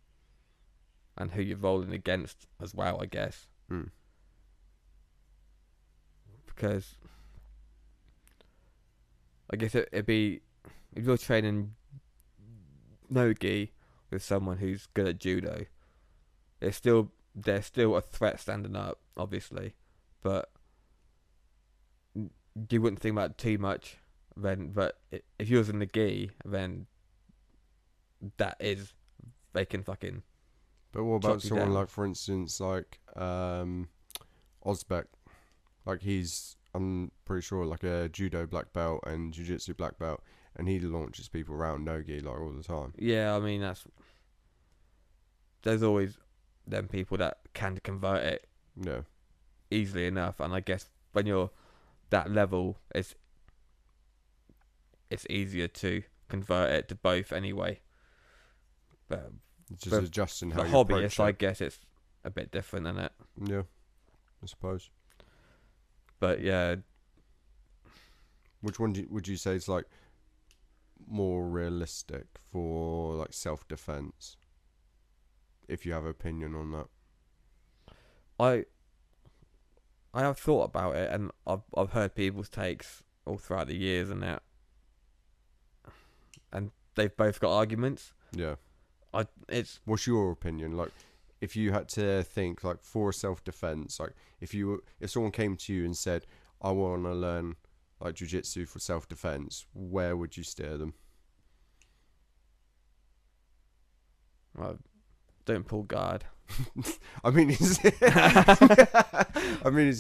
and who you're rolling against as well, I guess. Because I guess it'd be if you're training no-gi with someone who's good at judo, they're still a threat standing up, obviously, but you wouldn't think about it too much then. But if you're in the gi, then they can fucking. But what about chop you someone down. like, for instance, like Ozbek? Like I'm pretty sure, like a judo black belt and jiu-jitsu black belt, and he launches people around no-gi like all the time. Yeah, I mean there's always them people that can convert it easily enough, and I guess when you're that level, it's easier to convert it to both anyway. But just adjusting how the you hobbyist, approach I it. guess it's a bit different, isn't it? Yeah, I suppose. But yeah, which one would you say is like more realistic for like self-defense? If you have an opinion on that. I have thought about it, and I've heard people's takes all throughout the years and that, and they've both got arguments. Yeah. What's your opinion? Like, if you had to think, like, for self-defense, like, if someone came to you and said, I want to learn, like, jiu-jitsu for self-defense, where would you steer them? Don't pull guard. I mean, is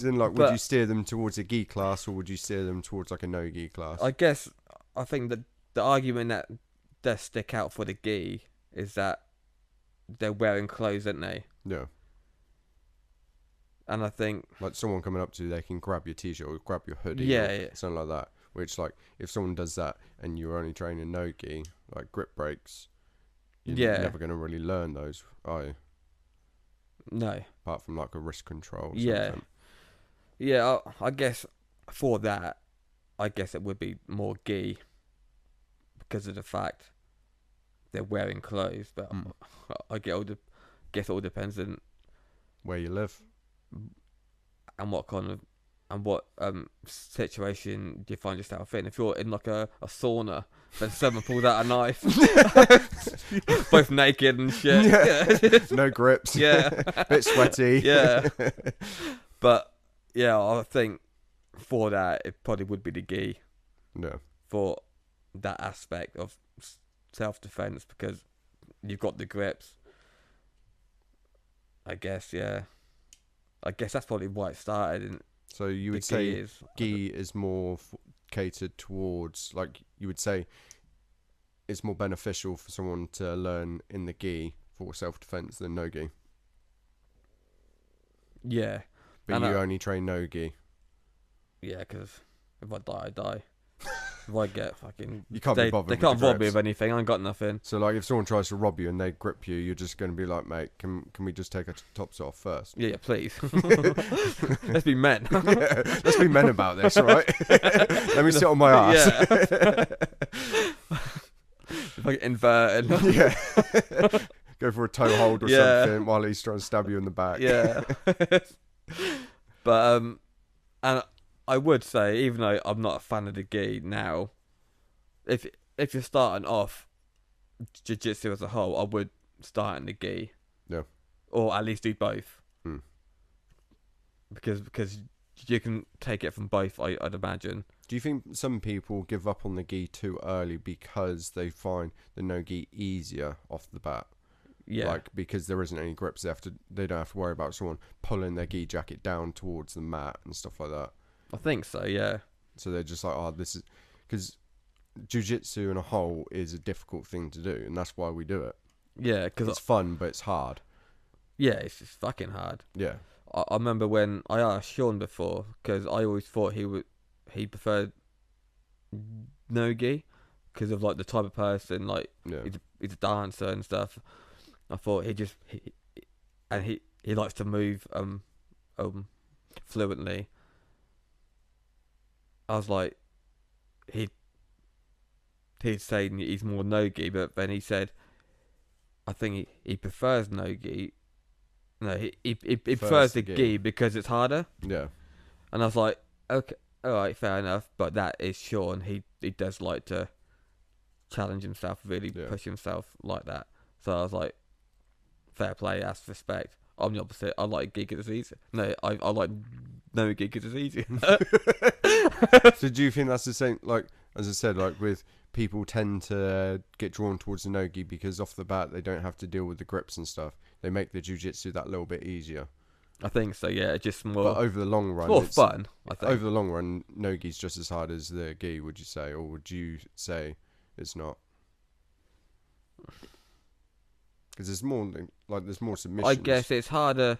in like, would you steer them towards a gi class, or would you steer them towards like a no gi class? I guess I think that the argument that does stick out for the gi is that they're wearing clothes, aren't they? Yeah. And I think like someone coming up to you, they can grab your t-shirt or grab your hoodie, or something like that. Which, like, if someone does that and you're only training no gi, like grip breaks, you're never going to really learn those, are you? No. Apart from like a wrist control. Or something. Yeah. I guess for that, I guess it would be more gi because of the fact they're wearing clothes. But I guess it all depends on where you live and what kind of situation do you find yourself in. If you're in like a sauna, then someone pulls out a knife, both naked and shit. Yeah. No grips. Yeah. Bit sweaty. Yeah. But yeah, I think for that it probably would be the gi. No. For that aspect of self-defense because you've got the grips. I guess, yeah. I guess that's probably why it started. In So you the would say gears. gi is more catered towards, like, you would say it's more beneficial for someone to learn in the gi for self-defense than no gi. Yeah, But and you only train no gi. yeah, because if I die, I die. If I get fucking, You can't be bothered they with can't the rob me grips. of anything. I ain't got nothing. So, like, if someone tries to rob you and they grip you, you're just going to be like, mate, can we just take our tops off first? Yeah, please. Let's be men. Yeah, let's be men about this, all right? Let me sit on my ass. Yeah. If I get inverted. Yeah. Go for a toe hold or Yeah. something while he's trying to stab you in the back. Yeah. But and I would say, even though I'm not a fan of the gi now, if you're starting off jiu-jitsu as a whole, I would start in the gi. Yeah. Or at least do both. Hmm. Because you can take it from both, I'd imagine. Do you think some people give up on the gi too early because they find the no gi easier off the bat? Yeah. Like, because there isn't any grips, they don't have to worry about someone pulling their gi jacket down towards the mat and stuff like that. I think so, yeah. So they're just like, oh, this is... Because jiu-jitsu in a whole is a difficult thing to do, and that's why we do it. Yeah, because It's fun, but it's hard. yeah, it's just fucking hard. Yeah. I remember when I asked Sean before, because I always thought he preferred no gi because of like the type of person, like Yeah. he's a dancer and stuff. I thought he likes to move fluently. I was like, he'd say he's more no gi, but then he said, I think he prefers no gi. No, he prefers the gi because it's harder. Yeah. And I was like, okay, all right, fair enough. But that is Sean. He does like to challenge himself, really push himself like that. So I was like, fair play, that's respect. I'm the opposite. I like gi because it's easy. No, I like no gi because it's easy. So do you think that's the same? Like, as I said, like with people tend to get drawn towards the no gi because off the bat they don't have to deal with the grips and stuff. They make the jiu-jitsu that little bit easier. I think so. Yeah, it's just more. But over the long run, it's more fun. I think over the long run, no gi's just as hard as the gi. Would you say, or would you say it's not? Because there's more there's more submissions. I guess it's harder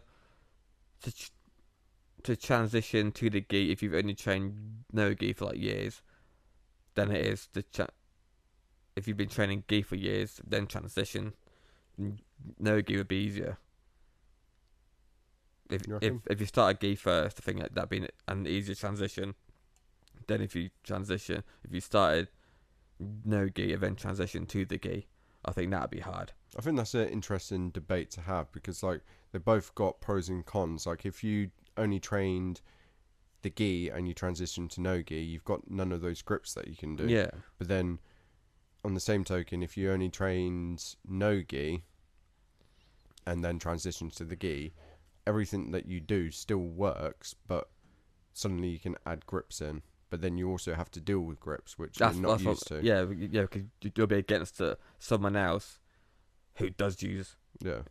to transition to the gi if you've only trained no gi for like years than it is if you've been training gi for years, then transition no gi would be easier. If you start a gi first, I think that'd be an easier transition. Then if you started no gi and then transition to the gi, I think that'd be hard. I think that's an interesting debate to have because like they both got pros and cons. Like if you only trained the gi and you transition to no gi, you've got none of those grips that you can do. Yeah. But then on the same token, if you only trained no gi and then transitioned to the gi, everything that you do still works, but suddenly you can add grips in. But then you also have to deal with grips, which you're not used to. Yeah, because you'll be against someone else who does use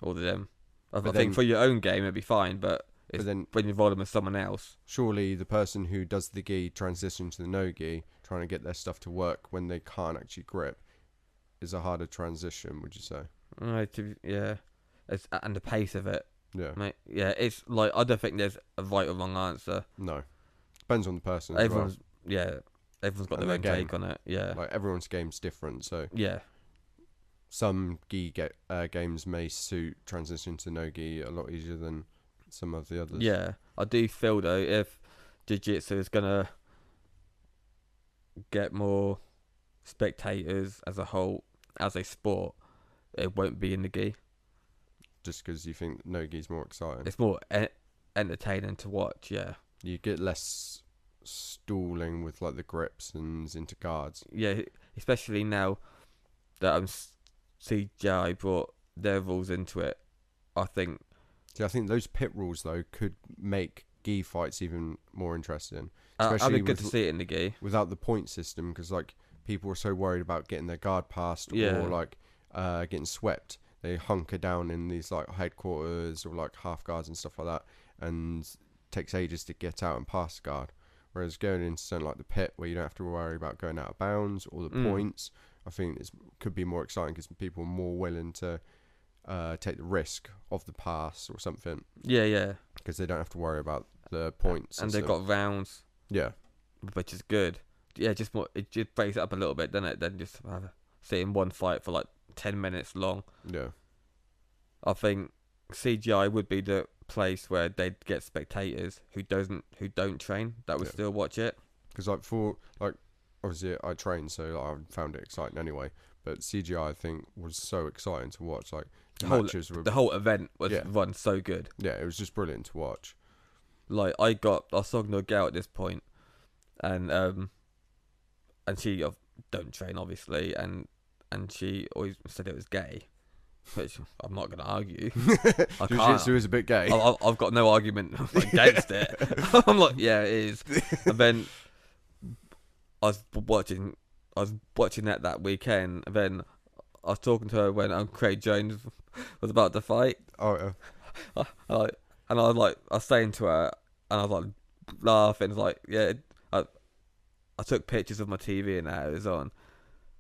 all of them. I think for your own game it'd be fine, but then when you involve them with someone else. Surely the person who does the gi transition to the no gi, trying to get their stuff to work when they can't actually grip, is a harder transition, would you say? Yeah. And the pace of it. Yeah. Mate, yeah, it's like, I don't think there's a right or wrong answer. No. Depends on the person. Everyone's got their own take on it. Yeah. Like everyone's game's different, so yeah. Some gi games may suit transition to no gi a lot easier than some of the others. Yeah, I do feel though if jiu-jitsu is gonna get more spectators as a whole, as a sport, it won't be in the gi. Just because you think no gi's more exciting. It's more entertaining to watch. Yeah. You get less stalling with like the grips and into guards. Yeah, especially now that CGI brought their rules into it. I think those pit rules though could make gi fights even more interesting. I'd Especially be good to see it in the gi without the point system, because like people are so worried about getting their guard passed Yeah. or like getting swept. They hunker down in these like headquarters or like half guards and stuff like that, and takes ages to get out and pass the guard. Whereas going into something like the pit, where you don't have to worry about going out of bounds or the points, I think it could be more exciting because people are more willing to take the risk of the pass or something. Yeah. Because they don't have to worry about the points. And they've got rounds. Yeah. Which is good. Yeah, just more. It just breaks it up a little bit, doesn't it? Then just sit in one fight for like 10 minutes long. Yeah. I think CGI would be the place where they'd get spectators who don't train that would still watch it. Because obviously I trained, so I found it exciting anyway. But CGI I think was so exciting to watch. Like the whole event was run so good. Yeah, it was just brilliant to watch. Like I was talking to a girl at this point, and she don't train obviously, and she always said it was gay, which I'm not going to argue. I can't. Jiu-jitsu is a bit gay. I've got no argument against it. I'm like, yeah, it is. And then I was watching that weekend, and then I was talking to her when Craig Jones was about to fight. Oh, yeah. And I was saying to her, and I was like laughing, like, yeah, I took pictures of my TV and that it was on,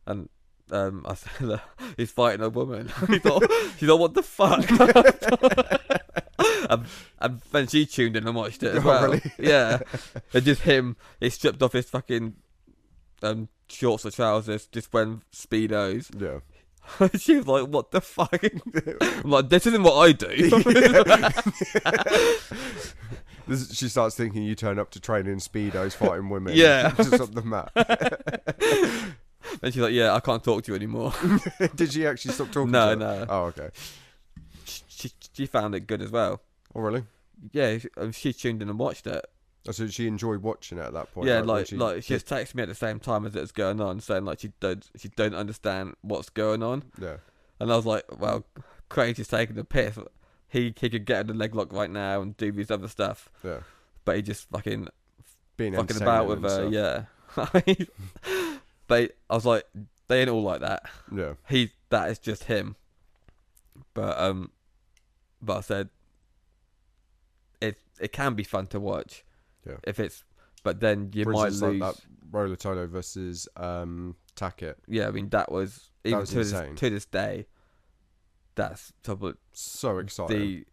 and I said, he's fighting a woman. She's like, what the fuck? and then she tuned in and watched it as well. Really? Yeah, and just him. He stripped off his fucking shorts or trousers, just wearing speedos. Yeah. She was like, what the fuck? I'm like, this isn't what I do. She starts thinking you turn up to train in speedos fighting women. Yeah. Just up the map. And she's like, yeah, I can't talk to you anymore. Did she actually stop talking No, to no. her? Oh, okay. She found it good as well. Oh, really? Yeah, she tuned in and watched it. Oh, so she enjoyed watching it at that point? Yeah, when she just texted me at the same time as it was going on, saying like she don't understand what's going on. Yeah. And I was like, well, Craig is taking the piss. He could get in the leg lock right now and do these other stuff. Yeah. But he just fucking Being about with her. Yeah. But I was like, they ain't all like that. Yeah. That is just him. But I said it can be fun to watch. Yeah. But then you For might instance, lose. like that Roller Tolo versus Tackett. Yeah, I mean that was even was to insane. this day. That's probably So exciting.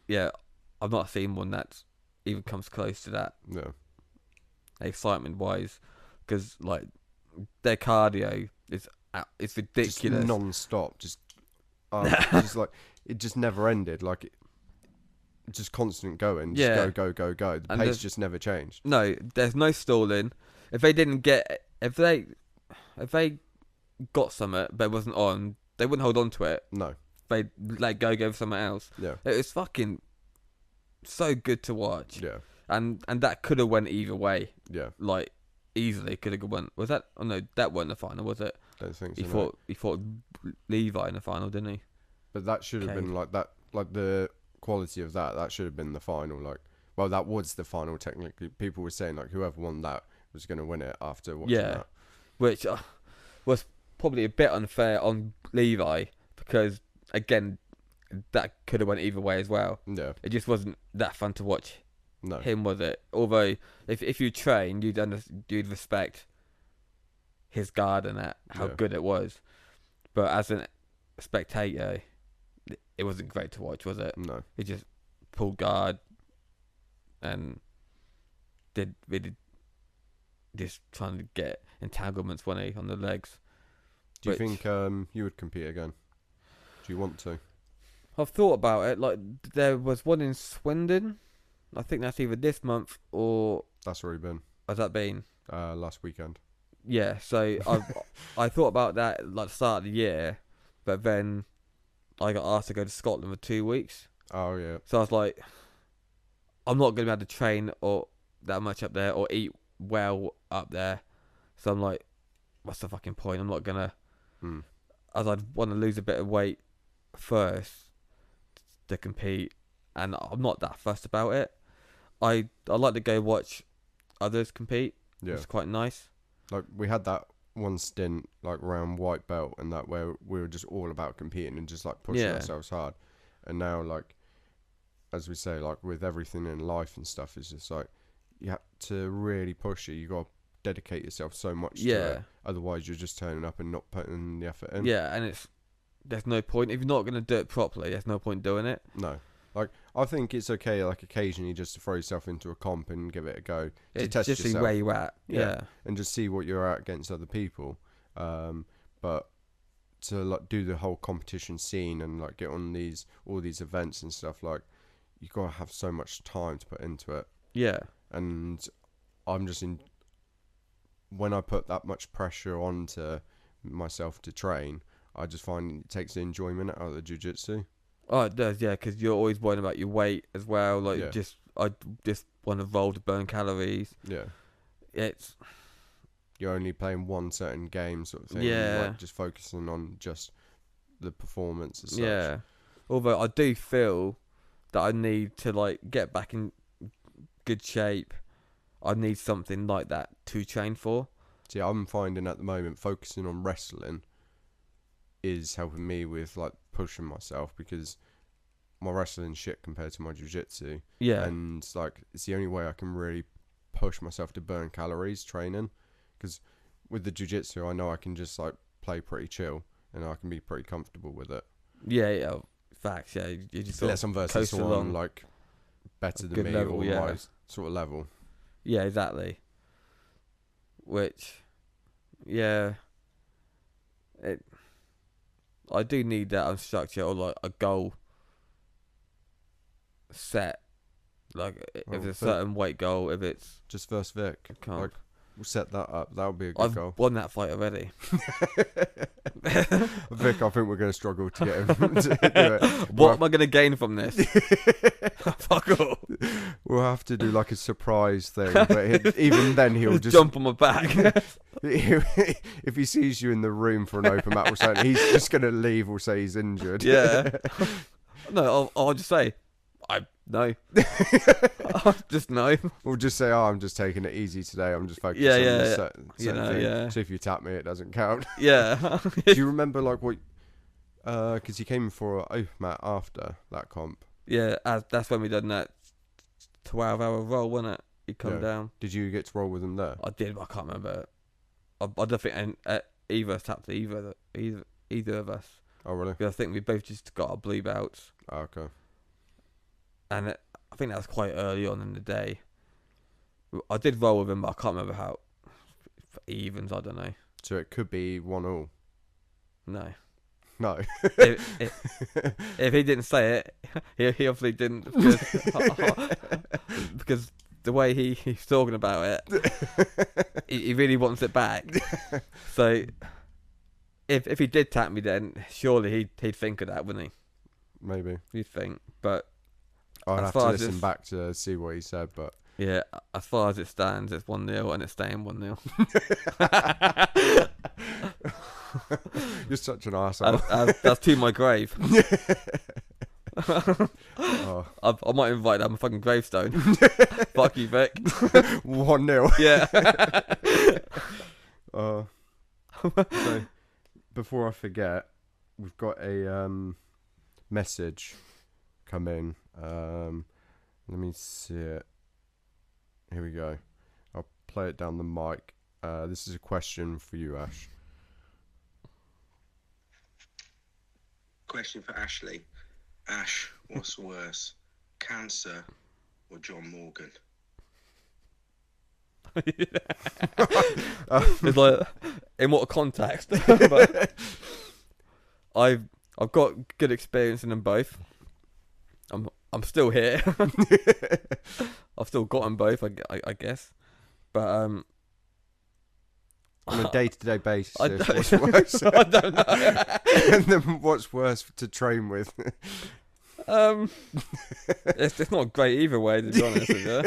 I've not seen one that even comes close to that. Yeah. Excitement wise, because like their cardio is it's ridiculous. Just non-stop. Just like it just never ended. Like just constant going. Just go. The And pace just never changed. No, there's no stalling. If they got something but it wasn't on, they wouldn't hold on to it. No. They'd let go for something else. Yeah. It was fucking so good to watch. Yeah. And that could have went either way. Yeah. Like easily could have went. Was that? Oh no, that wasn't the final, was it? Don't think so. He fought Levi in the final, didn't he? But that should have been like that. Like the quality of that should have been the final. Like, well, that was the final technically. People were saying like whoever won that was going to win it after watching that. Which was probably a bit unfair on Levi because again, that could have went either way as well. Yeah. It just wasn't that fun to watch. No. Him, was it? Although if you train, you'd respect his guard and how good it was. But as a spectator, it wasn't great to watch, was it? No. He just pulled guard and did really just trying to get entanglements on the legs. Do you think you would compete again? Do you want to? I've thought about it. Like there was one in Swindon. I think that's either this month or That's already been. has that been? Last weekend. Yeah. So I thought about that like the start of the year, but then I got asked to go to Scotland for 2 weeks. Oh yeah. So I was like, I'm not going to be able to train or that much up there or eat well up there. So I'm like, what's the fucking point? I'm not gonna. As I'd want to lose a bit of weight first to compete, and I'm not that fussed about it. I like to go watch others compete. Yeah. It's quite nice. Like we had that one stint like around white belt and that, where we were just all about competing and just like pushing ourselves hard. And now, like, as we say, like with everything in life and stuff, it's just like you have to really push it. You got to dedicate yourself so much to it. Otherwise, you're just turning up and not putting the effort in. Yeah, and there's no point if you're not going to do it properly. There's no point doing it. No. Like, I think it's okay, like, occasionally just to throw yourself into a comp and give it a go. To test just yourself. see where you're at. Yeah. And just see what you're at against other people. But to, like, do the whole competition scene and, like, get on all these events and stuff, like, you got to have so much time to put into it. Yeah. And I'm just when I put that much pressure onto myself to train, I just find it takes the enjoyment out of the jiu-jitsu. Oh, it does, yeah, because you're always worrying about your weight as well. Like, I just want to roll to burn calories. Yeah. It's... You're only playing one certain game sort of thing. Yeah. Like, just focusing on just the performance as such. Yeah. Although I do feel that I need to, like, get back in good shape. I need something like that to train for. See, I'm finding at the moment focusing on wrestling is helping me with, like, pushing myself, because my wrestling's shit compared to my jiu-jitsu. Yeah. And, like, it's the only way I can really push myself to burn calories training. Because with the jiu-jitsu, I know I can just, like, play pretty chill and I can be pretty comfortable with it. Yeah. Facts, yeah. You just let some versus someone, like, better than me level, or my sort of level. Yeah, exactly. Which, yeah, I do need that structure, or like a goal set. Like if it's a certain weight goal, if it's just versus Vic, like, we'll set that up. That would be a good I've goal. won that fight already. Vic, I think we're going to struggle to get him to do it. What am I going to gain from this? Fuck all. We'll have to do like a surprise thing, but even then he'll just jump on my back. If he sees you in the room for an open mat or something, he's just going to leave or say he's injured. Yeah. No, I'll just say, no. Just no. We'll just say, I'm just taking it easy today. I'm just focusing on this certain thing. Yeah. So if you tap me, it doesn't count. Yeah. Do you remember, like, what... Because you came for an open mat after that comp. Yeah, that's when we done that 12-hour roll, wasn't it? You come down. Did you get to roll with him there? I did, but I can't remember. I don't think either of us tapped either of us. Oh, really? Because I think we both just got our blue belts. Oh, okay. And I think that was quite early on in the day. I did roll with him, but I can't remember how. For evens, I don't know. So it could be 1-1. No. No. If he didn't say it, he obviously didn't. Because the way he's talking about it, he really wants it back. So if he did tap me, then surely he'd think of that, wouldn't he? Maybe. You'd think. But I'd have to listen back to see what he said, but... Yeah, as far as it stands, it's 1-0 and it's staying 1-0. You're such an arsehole. That's to my grave. Oh. I might invite that on my fucking gravestone. Fuck you, Vic. 1-0. Yeah. So, before I forget, we've got a message come in. Let me see it. Here we go. I'll play it down the mic. This is a question for you, Ash. Question for Ashley. Ash, what's worse, cancer or John Morgan? It's like, in what context? But I've got good experience in them both. I'm still here. I've still got them both, I guess. But on a day-to-day basis, what's worse? I don't know. And then what's worse to train with? It's not great either way, to be honest with you.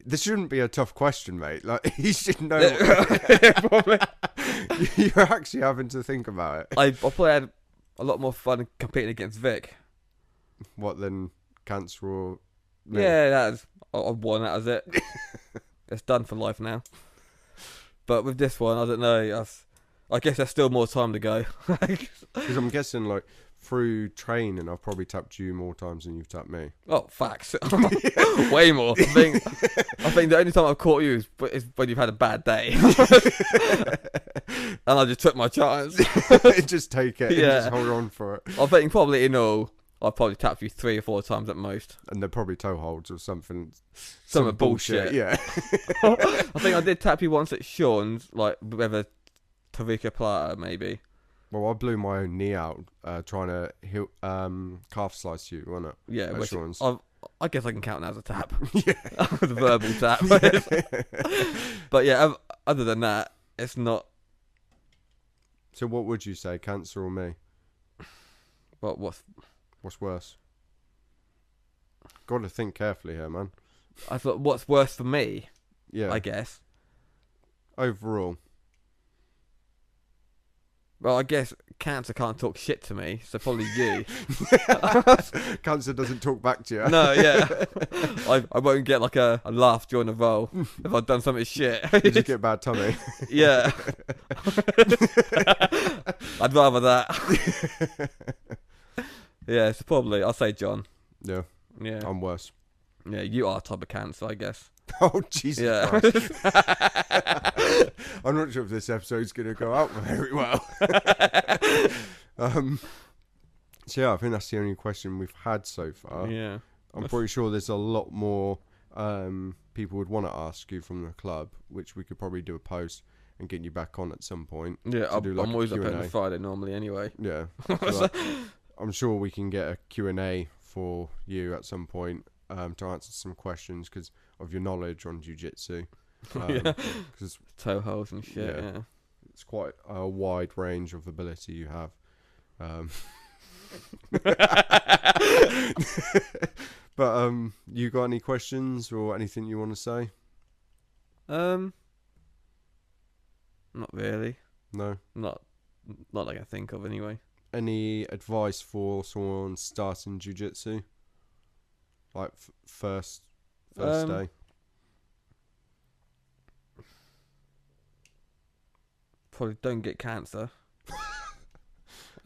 This shouldn't be a tough question, mate. Like, you should know. Probably. You're actually having to think about it. I probably had a lot more fun competing against Vic. What, then cancer or me? Yeah, I won, that was it. it's done for life now. But with this one, I don't know. I guess there's still more time to go. Because I'm guessing, like, through training, I've probably tapped you more times than you've tapped me. Oh, facts. Way more. I think the only time I've caught you is when you've had a bad day. And I just took my chance. Just take it and Yeah. just hold on for it. I think probably in all, I've probably tapped you 3 or 4 times at most. And they're probably toe holds or something. Some bullshit. Yeah. I think I did tap you once at Sean's, like, with a Tarika Plata, maybe. Well, I blew my own knee out trying to calf slice you, wasn't it? Yeah, At which Sean's. I guess I can count that as a tap. Yeah. The verbal tap. But yeah, other than that, it's not. So what would you say, cancer or me? What's What's worse? Got to think carefully here, man. I thought what's worse for me, Yeah. I guess. Overall. Well, I guess cancer can't talk shit to me, so probably you. Cancer doesn't talk back to you. No, yeah. I won't get like a laugh during the roll if I've done something shit. You just get a bad tummy. Yeah. I'd rather that. Yeah, so probably I'll say John. Yeah. Yeah. I'm worse. Yeah, you are type of cancer, I guess. Oh, Jesus Yeah. Christ. I'm not sure if this episode's going to go out very well. So, yeah, I think that's the only question we've had so far. Yeah. I'm pretty sure there's a lot more people would want to ask you from the club, which we could probably do a post and get you back on at some point. Yeah, to do, like, I'm a always up on Q&A. the Friday normally anyway. Yeah. So, like, I'm sure we can get a Q&A for you at some point to answer some questions because of your knowledge on jiu-jitsu. Yeah. Because Toe holes and shit, Yeah. yeah. it's quite a wide range of ability you have. But you got any questions or anything you want to say? Not really. No. Not that I can think of anyway. Any advice for someone starting jiu-jitsu? Like first day? Probably don't get cancer.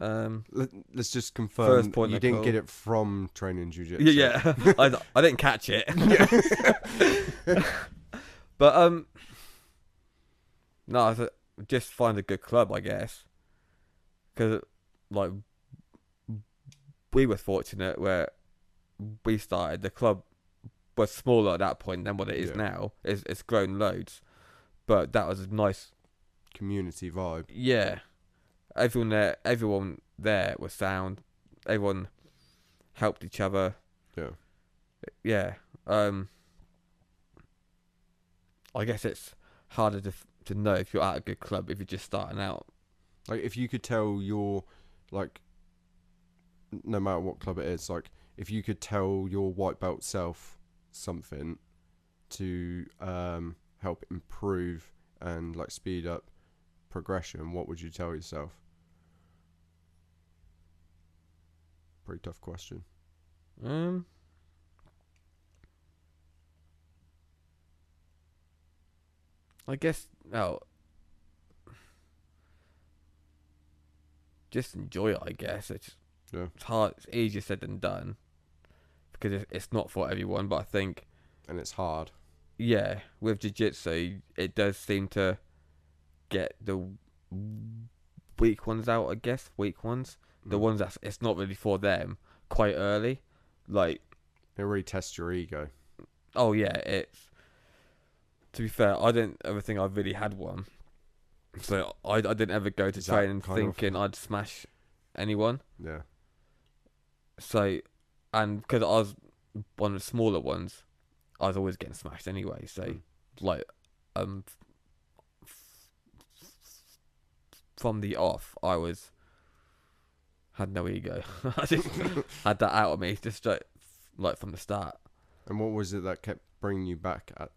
Let's just confirm First point you of didn't call. get it from training jiu-jitsu. Yeah. I didn't catch it. But no, I thought just find a good club, I guess. Because like we were fortunate where we started. The club was smaller at that point than what it is Yeah. now. It's grown loads, but that was a nice. Community vibe. Yeah, everyone there was sound. Everyone helped each other. Yeah. Yeah. I guess it's harder to know if you're at a good club if you're just starting out. Like if you could tell your, like, no matter what club it is, like if you could tell your white belt self something to help improve and like speed up progression, what would you tell yourself? Pretty tough question. I guess just enjoy it. I guess it's hard. It's easier said than done because it's not for everyone. But I think, And it's hard. yeah, with jiu-jitsu, it does seem to get the weak ones out. I guess weak ones, the ones that it's not really for them, quite early. Like, It really tests your ego. oh yeah, it's. To be fair, I didn't ever think I really had one, so I didn't ever go to Is that training kind of- thinking I'd smash anyone. Yeah. So, and because I was one of the smaller ones, I was always getting smashed anyway. So, like, from the off, I had no ego. I just had that out of me, just like from the start. And what was it that kept bringing you back at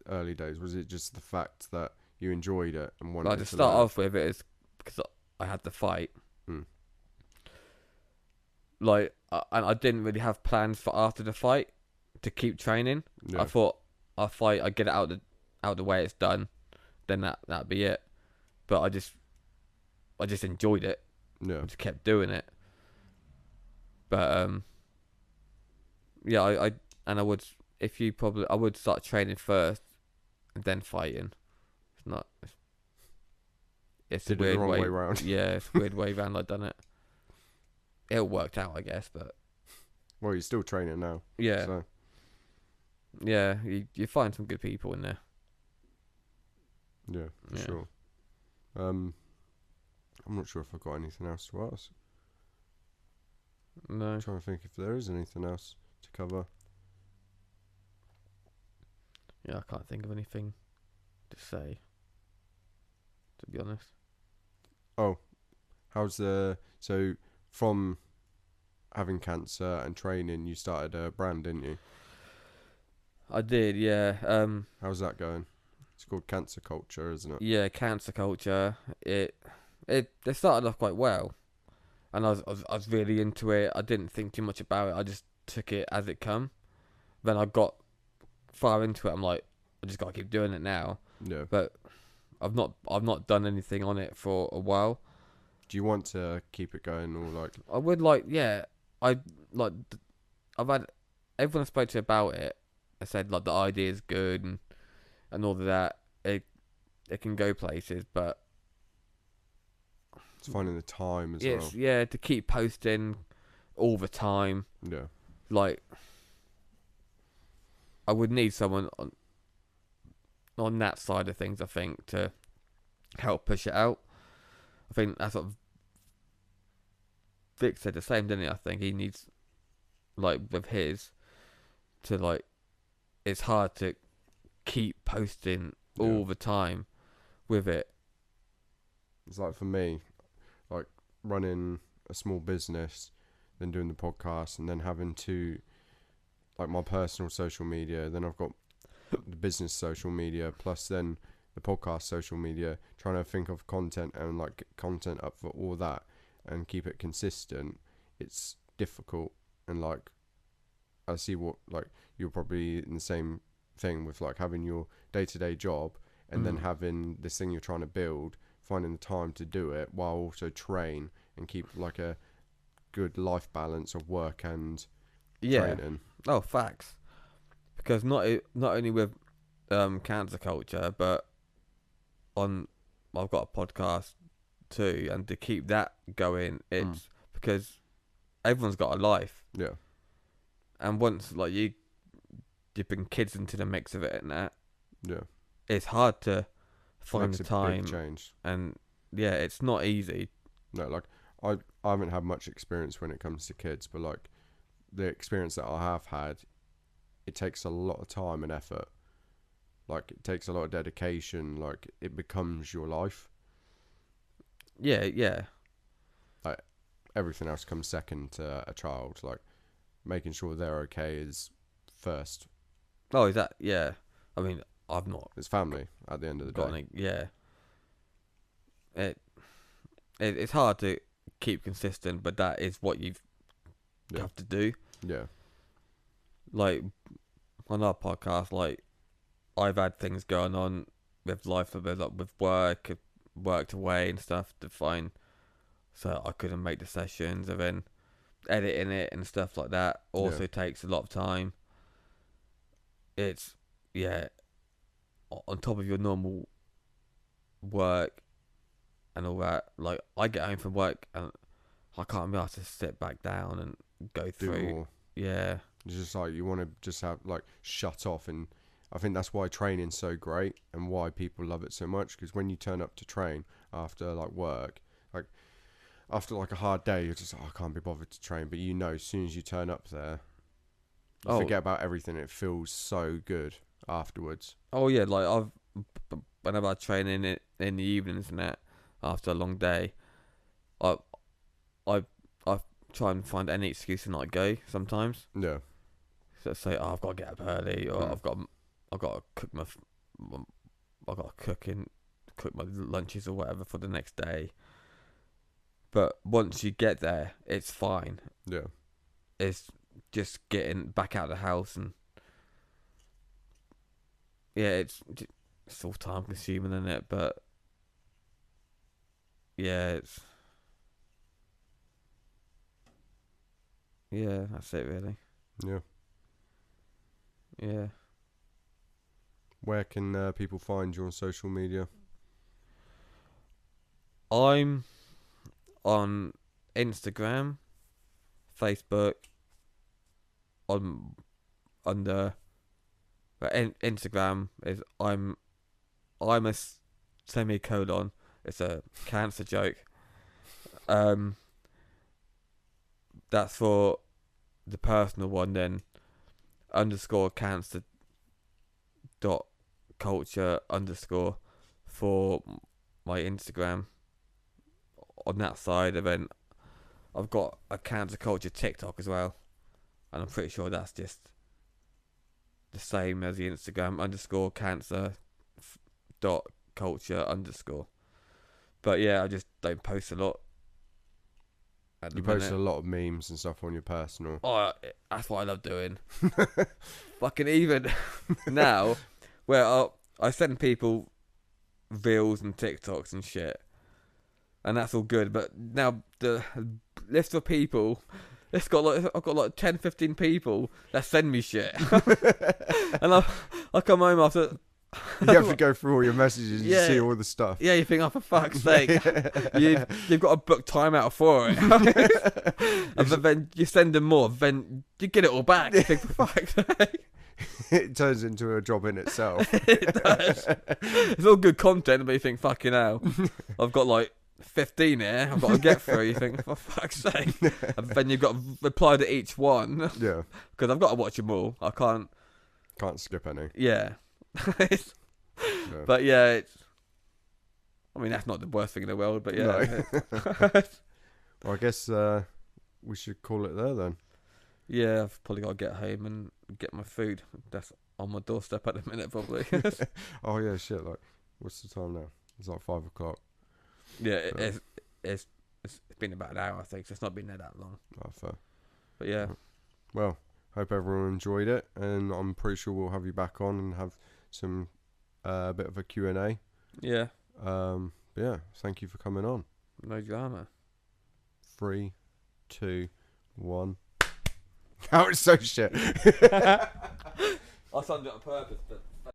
early days? Was it just the fact that you enjoyed it and wanted Like to to start learn? off with, it is because I had the fight. Mm. Like, and I didn't really have plans for after the fight to keep training. Yeah. I thought I'll fight, I get it out out the way it's done, then that'd be it. But I just enjoyed it. Yeah. I just kept doing it. But yeah, I would, if you probably, I would start training first and then fighting. It's not. It's a Did it the weird wrong way. way round. Yeah, it's a weird way round I've done it. It all worked out, I guess, but Well, you're still training now. yeah, So yeah, you find some good people in there. yeah, for Yeah. sure. I'm not sure if I've got anything else to ask. No, I'm trying to think if there is anything else to cover. yeah, I can't think of anything to say. To be honest, How's so from having cancer and training, you started a brand, didn't you? I did. Yeah. How's that going? It's called Cancer Culture, isn't it? Yeah, cancer culture. It started off quite well, and I was really into it. I didn't think too much about it. I just took it as it come. Then I got far into it. I'm like, I just gotta keep doing it now. Yeah. But I've not done anything on it for a while. Do you want to keep it going, or like? I would like, yeah. I like. I've had everyone I spoke to about it. I said like the idea is good and all of that. It can go places, but It's finding the time as well. yeah, to keep posting all the time. Yeah. Like, I would need someone on that side of things, I think, to help push it out. I think that's what Vic said the same, didn't he? I think he needs, like, with his, to, like, it's hard to keep posting all the time with it. It's like for me, like running a small business, then doing the podcast, and then having to, like, my personal social media, then I've got the business social media, plus then the podcast social media, trying to think of content and like get content up for all that and keep it consistent. It's difficult, and like I see what, like, you're probably in the same thing with like having your day-to-day job and then having this thing you're trying to build, finding the time to do it while also train and keep like a good life balance of work and training. Oh, facts. Because not only with cancer culture, but I've got a podcast too, and to keep that going, it's because everyone's got a life. Yeah. And once like you bring kids into the mix of it and that, Yeah. it's hard to find Makes the a time. big change. And yeah, it's not easy. No, like I haven't had much experience when it comes to kids, but like the experience that I have had, it takes a lot of time and effort. Like it takes a lot of dedication. Like it becomes your life. Yeah. Like everything else comes second to a child. Like making sure they're okay is first. Oh, is that? Yeah. I mean, I've not It's family at the end of the got day. any. Yeah. It's hard to keep consistent, but that is what you have to do. Yeah. Like on our podcast, like I've had things going on with life, with work, worked away and stuff to find, so I couldn't make the sessions, and then editing it and stuff like that also takes a lot of time. It's on top of your normal work and all that. Like I get home from work and I can't be asked to sit back down and go Do through. more. Yeah. It's just like you want to just have like shut off, and I think that's why training's so great and why people love it so much. Because when you turn up to train after like work, like after like a hard day, you're just like, oh, I can't be bothered to train. But you know, as soon as you turn up there, you forget about everything. It feels so good afterwards. Oh yeah, like whenever I train in the evenings and that after a long day, I try and find any excuse to not go sometimes. Yeah. So say, oh, I've got to get up early, or I've got to cook cook my lunches or whatever for the next day. But once you get there, it's fine. Yeah. It's just getting back out of the house, and yeah, it's all time consuming, isn't it? But yeah, that's it really. Yeah. Yeah. Where can people find you on social media? I'm on Instagram, Facebook, on under but Instagram is I'm a semicolon. It's a cancer joke. That's for the personal one. Then underscore cancer dot culture underscore for my Instagram on that side, and then I've got a cancer culture TikTok as well, and I'm pretty sure that's just the same as the Instagram underscore cancer dot culture underscore. But yeah, I just don't post a lot. You post a lot of memes and stuff on your personal. Oh, that's what I love doing. Fucking even now, where I send people reels and TikToks and shit, and that's all good. But now the list of people, I've got like 10, 15 people that send me shit, and I come home after. You have to go through all your messages and see all the stuff. Yeah, you think, oh, for fuck's sake, you've got to book time out for it. And then you send them more, then you get it all back. You think, for fuck's sake. It turns into a job in itself. It does. It's all good content, but you think, fucking hell, I've got like 15 here, I've got to get through. You think, for fuck's sake. And then you've got to reply to each one. Yeah. Because I've got to watch them all. I can't skip any. Yeah. Yeah. But yeah, I mean, that's not the worst thing in the world, but yeah. No. Well, I guess we should call it there then. Yeah, I've probably got to get home and get my food. That's on my doorstep at the minute, probably. Oh yeah, shit. Like, what's the time now? It's like 5 o'clock. Yeah, So. it's been about an hour, I think, so it's not been there that long. Oh, fair. But yeah. Well, hope everyone enjoyed it, and I'm pretty sure we'll have you back on and have some bit of a Q&A. Yeah. Yeah, thank you for coming on. No drama. 3, 2, 1. That was so shit. I signed it on purpose, but